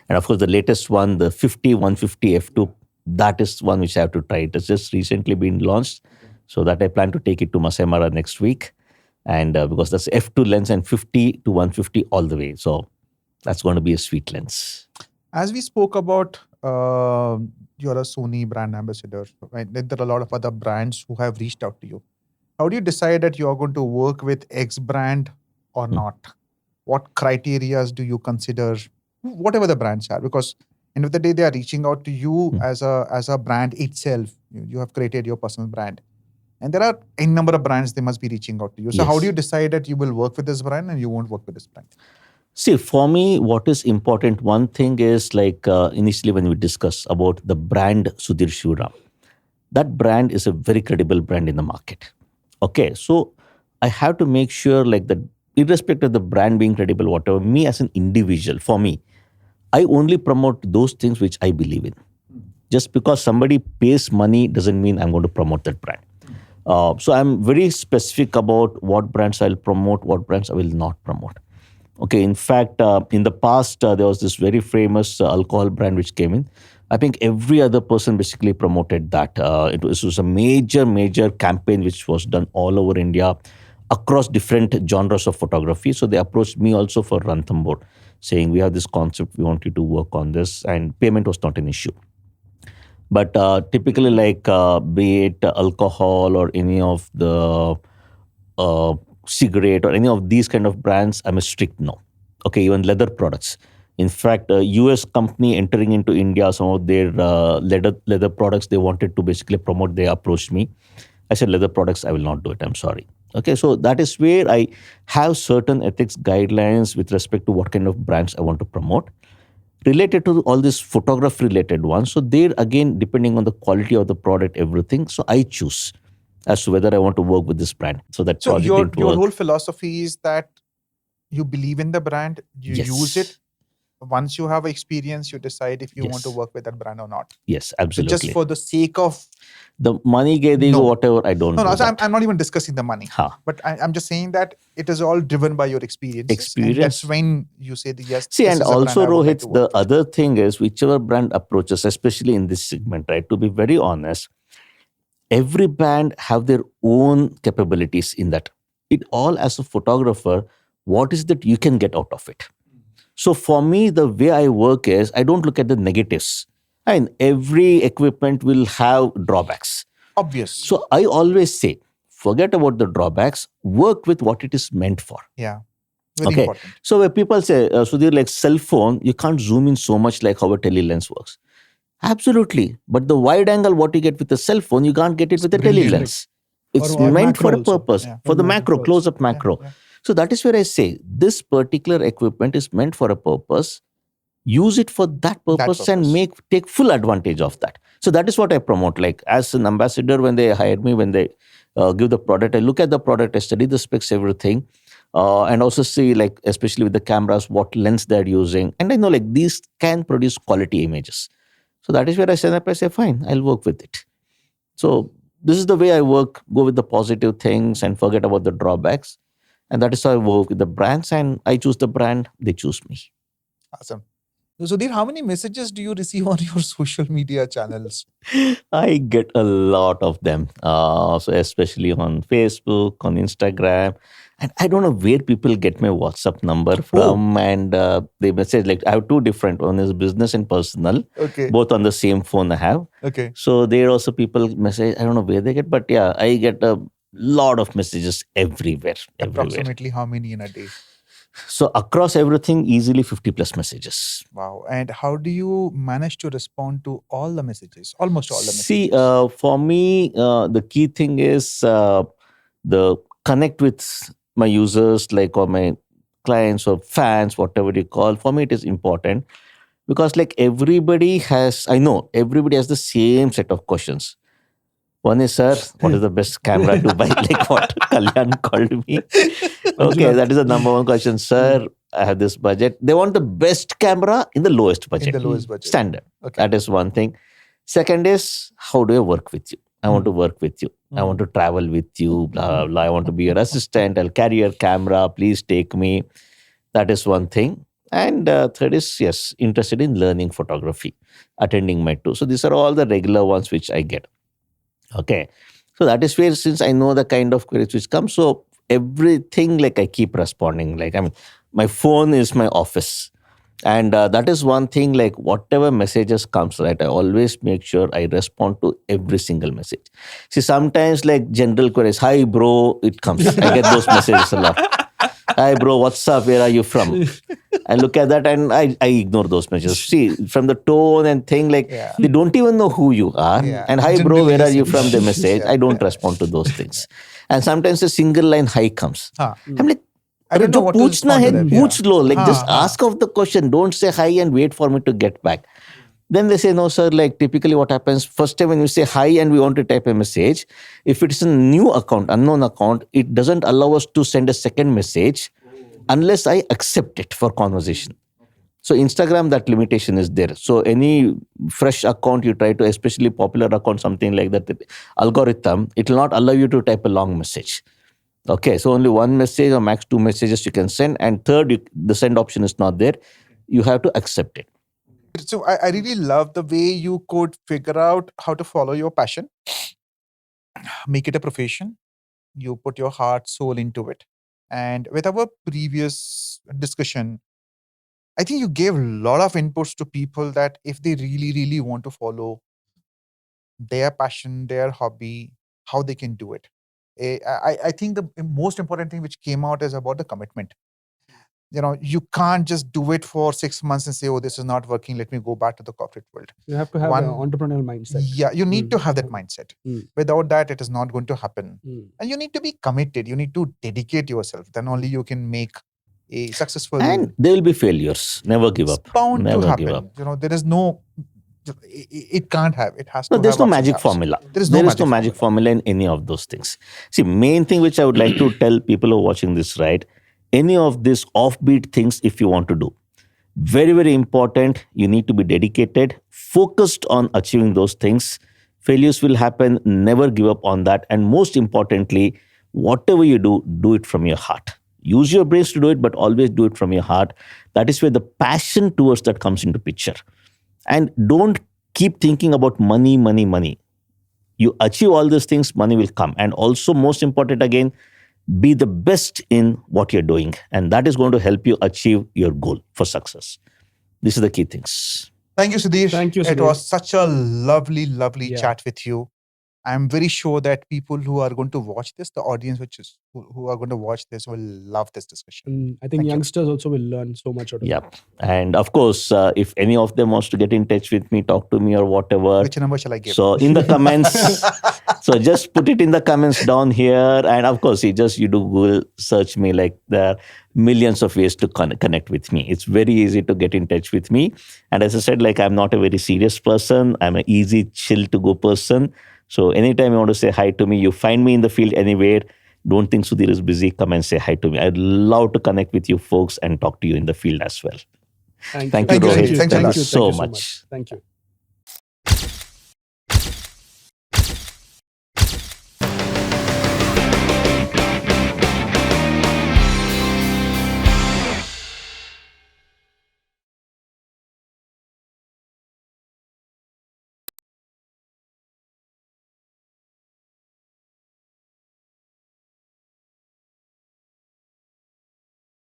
And of course, the latest one, the 150 f2, that is one which I have to try. It has just recently been launched. So that I plan to take it to Masai Mara next week. And because that's f2 lens and 50 to 150 all the way. So that's going to be a sweet lens. As we spoke about, you're a Sony brand ambassador, right? There are a lot of other brands who have reached out to you. how do you decide that you are going to work with X brand or not? What criterias do you consider, whatever the brands are? Because end of the day, they are reaching out to you as a brand itself. You have created your personal brand. And there are a number of brands, they must be reaching out to you. So how do you decide that you will work with this brand and you won't work with this brand? See, for me, what is important, one thing is like initially when we discuss about the brand Sudhir Shivaram, that brand is a very credible brand in the market. Okay, so I have to make sure like that, irrespective of the brand being credible, whatever, me as an individual, for me, I only promote those things which I believe in. Just because somebody pays money doesn't mean I'm going to promote that brand. So I'm very specific about what brands I'll promote, what brands I will not promote. Okay, in fact, in the past, there was this very famous alcohol brand which came in. I think every other person basically promoted that. It was a major campaign which was done all over India across different genres of photography. So they approached me also for Ranthambore, saying, we have this concept, we want you to work on this, and payment was not an issue. But typically, like be it alcohol or any of the cigarette or any of these kind of brands, I'm a strict no. Okay, even leather products. In fact, a US company entering into India, some of their leather products they wanted to basically promote, they approached me. I said, leather products, I will not do it. I'm sorry. Okay, so that is where I have certain ethics guidelines with respect to what kind of brands I want to promote. Related to all these photography related ones. So there again, depending on the quality of the product, everything. So I choose as to whether I want to work with this brand. So that So project your didn't work. whole philosophy is that you believe in the brand, you use it. Once you have experience, you decide if you want to work with that brand or not. Yes, So absolutely. just for the sake of the money, whatever, I don't no, do so that. I'm not even discussing the money. But I'm just saying that it is all driven by your experience. And that's when you say the yes. See, this and is a brand also I would like Rohit, to the work with. other thing is whichever brand approaches, especially in this segment, right? To be very honest, every brand have their own capabilities in that. It all as a photographer, what is that you can get out of it? So for me, the way I work is I don't look at the negatives. And every equipment will have drawbacks. Obvious. So I always say, forget about the drawbacks, work with what it is meant for. Yeah. Very important. So when people say, Sudhir, like cell phone, you can't zoom in so much like how a tele lens works. Absolutely. But the wide angle, what you get with a cell phone, you can't get it with a tele lens. It's meant for a purpose, for the macro, close-up macro. So that is where I say, this particular equipment is meant for a purpose. Use it for that purpose and take full advantage of that. So that is what I promote. Like as an ambassador, when they hire me, when they give the product, I look at the product, I study the specs, everything. And also see, like, especially with the cameras, what lens they're using. And I know like these can produce quality images. So that is where I stand up, I say, fine, I'll work with it. So this is the way I work, go with the positive things and forget about the drawbacks. And that is how I work with the brands, and I choose the brand, they choose me. Awesome. So Sudhir, how many messages do you receive on your social media channels? I get a lot of them. So especially on Facebook, on Instagram. And I don't know where people get my WhatsApp number from. And they message, like, I have two different. One is business and personal. Okay. Both on the same phone I have. Okay. So there also people message. I don't know where they get. But yeah, I get a lot of messages everywhere. Approximately how many in a day? So across everything, easily 50 plus messages. Wow. And how do you manage to respond to all the messages? Almost all the messages. See, for me, the key thing is the connect with my users, like, or my clients or fans, whatever you call. For me, it is important because like everybody has the same set of questions. One is, sir, what is the best camera to buy? Like what Kalyan called me. Okay, that is the number one question. Sir, I have this budget. They want the best camera in the lowest budget. In the lowest budget. Standard. Okay. That is one thing. Second is, how do I work with you? I want to work with you. I want to travel with you. Blah, blah. I want to be your assistant. I'll carry your camera. Please take me. That is one thing. And third is, yes, interested in learning photography, attending my tour. So these are all the regular ones which I get. Okay. So that is where, since I know the kind of queries which come, so everything, like, I keep responding. Like, I mean, my phone is my office. And that is one thing, like whatever messages comes, right, I always make sure I respond to every single message. See, sometimes like general queries, hi bro, it comes. I get those messages a lot. Hi bro, what's up? Where are you from? I look at that and I ignore those messages. See, from the tone and thing, like Yeah. they don't even know who you are. Yeah. And hi bro, where are you from? The Generalization. message. Yeah. I don't respond to those things. And sometimes a single line hi comes. Huh. I'm like, I don't know जो what to पूछना respond है to that. पूछ लो, like हाँ, just हाँ. ask of the question, don't say hi and wait for me to get back. Then they say, no sir, like typically what happens, first time when you say hi and we want to type a message, if it's a new account, unknown account, it doesn't allow us to send a second message unless I accept it for conversation. So Instagram, that limitation is there. So any fresh account you try to, especially popular account, something like that, algorithm, it will not allow you to type a long message. Okay, so only one message or max two messages you can send. And third, the send option is not there. You have to accept it. So I really love the way you could figure out how to follow your passion, make it a profession. You put your heart, soul into it. And with our previous discussion, I think you gave a lot of inputs to people that if they really, really want to follow their passion, their hobby, how they can do it. I think the most important thing which came out is about the commitment. You can't just do it for 6 months and say, oh, this is not working, let me go back to the corporate world. You have to have an entrepreneurial mindset. Yeah, you need to have that mindset. Without that, it is not going to happen. Mm. And you need to be committed. You need to dedicate yourself. Then only you can make a successful. And there will be failures. Never give up. It's bound Never to happen. give up. There is no. It can't have. It has to. No, there's have no ups and magic downs. formula. There is no magic formula in any of those things. See, main thing which I would like to tell people who are watching this, right? Any of these offbeat things, if you want to do, very, very important. You need to be dedicated, focused on achieving those things. Failures will happen. Never give up on that. And most importantly, whatever you do it from your heart. Use your brains to do it, but always do it from your heart. That is where the passion towards that comes into picture. And don't keep thinking about money, money, money. You achieve all these things, money will come. And also, most important again, be the best in what you're doing. And that is going to help you achieve your goal for success. These are the key things. Thank you, Sudhir. Thank you, It Sudhir. was such a lovely, lovely Yeah. chat with you. I'm very sure that people who are going to watch this, the audience who are going to watch this, will love this discussion. I think Thank you. youngsters also will learn so much out of it. Yep. And of course, if any of them wants to get in touch with me, talk to me or whatever. Which number shall I give? So in the comments, so just put it in the comments down here. And of course, you do Google search me, like there are millions of ways to connect with me. It's very easy to get in touch with me. And as I said, like I'm not a very serious person. I'm an easy, chill to go person. So anytime you want to say hi to me, you find me in the field anywhere. Don't think Sudhir is busy. Come and say hi to me. I'd love to connect with you folks and talk to you in the field as well. Thank Thank you. you, Rohit. Thank you. Thank you so Thank you much. Thank you.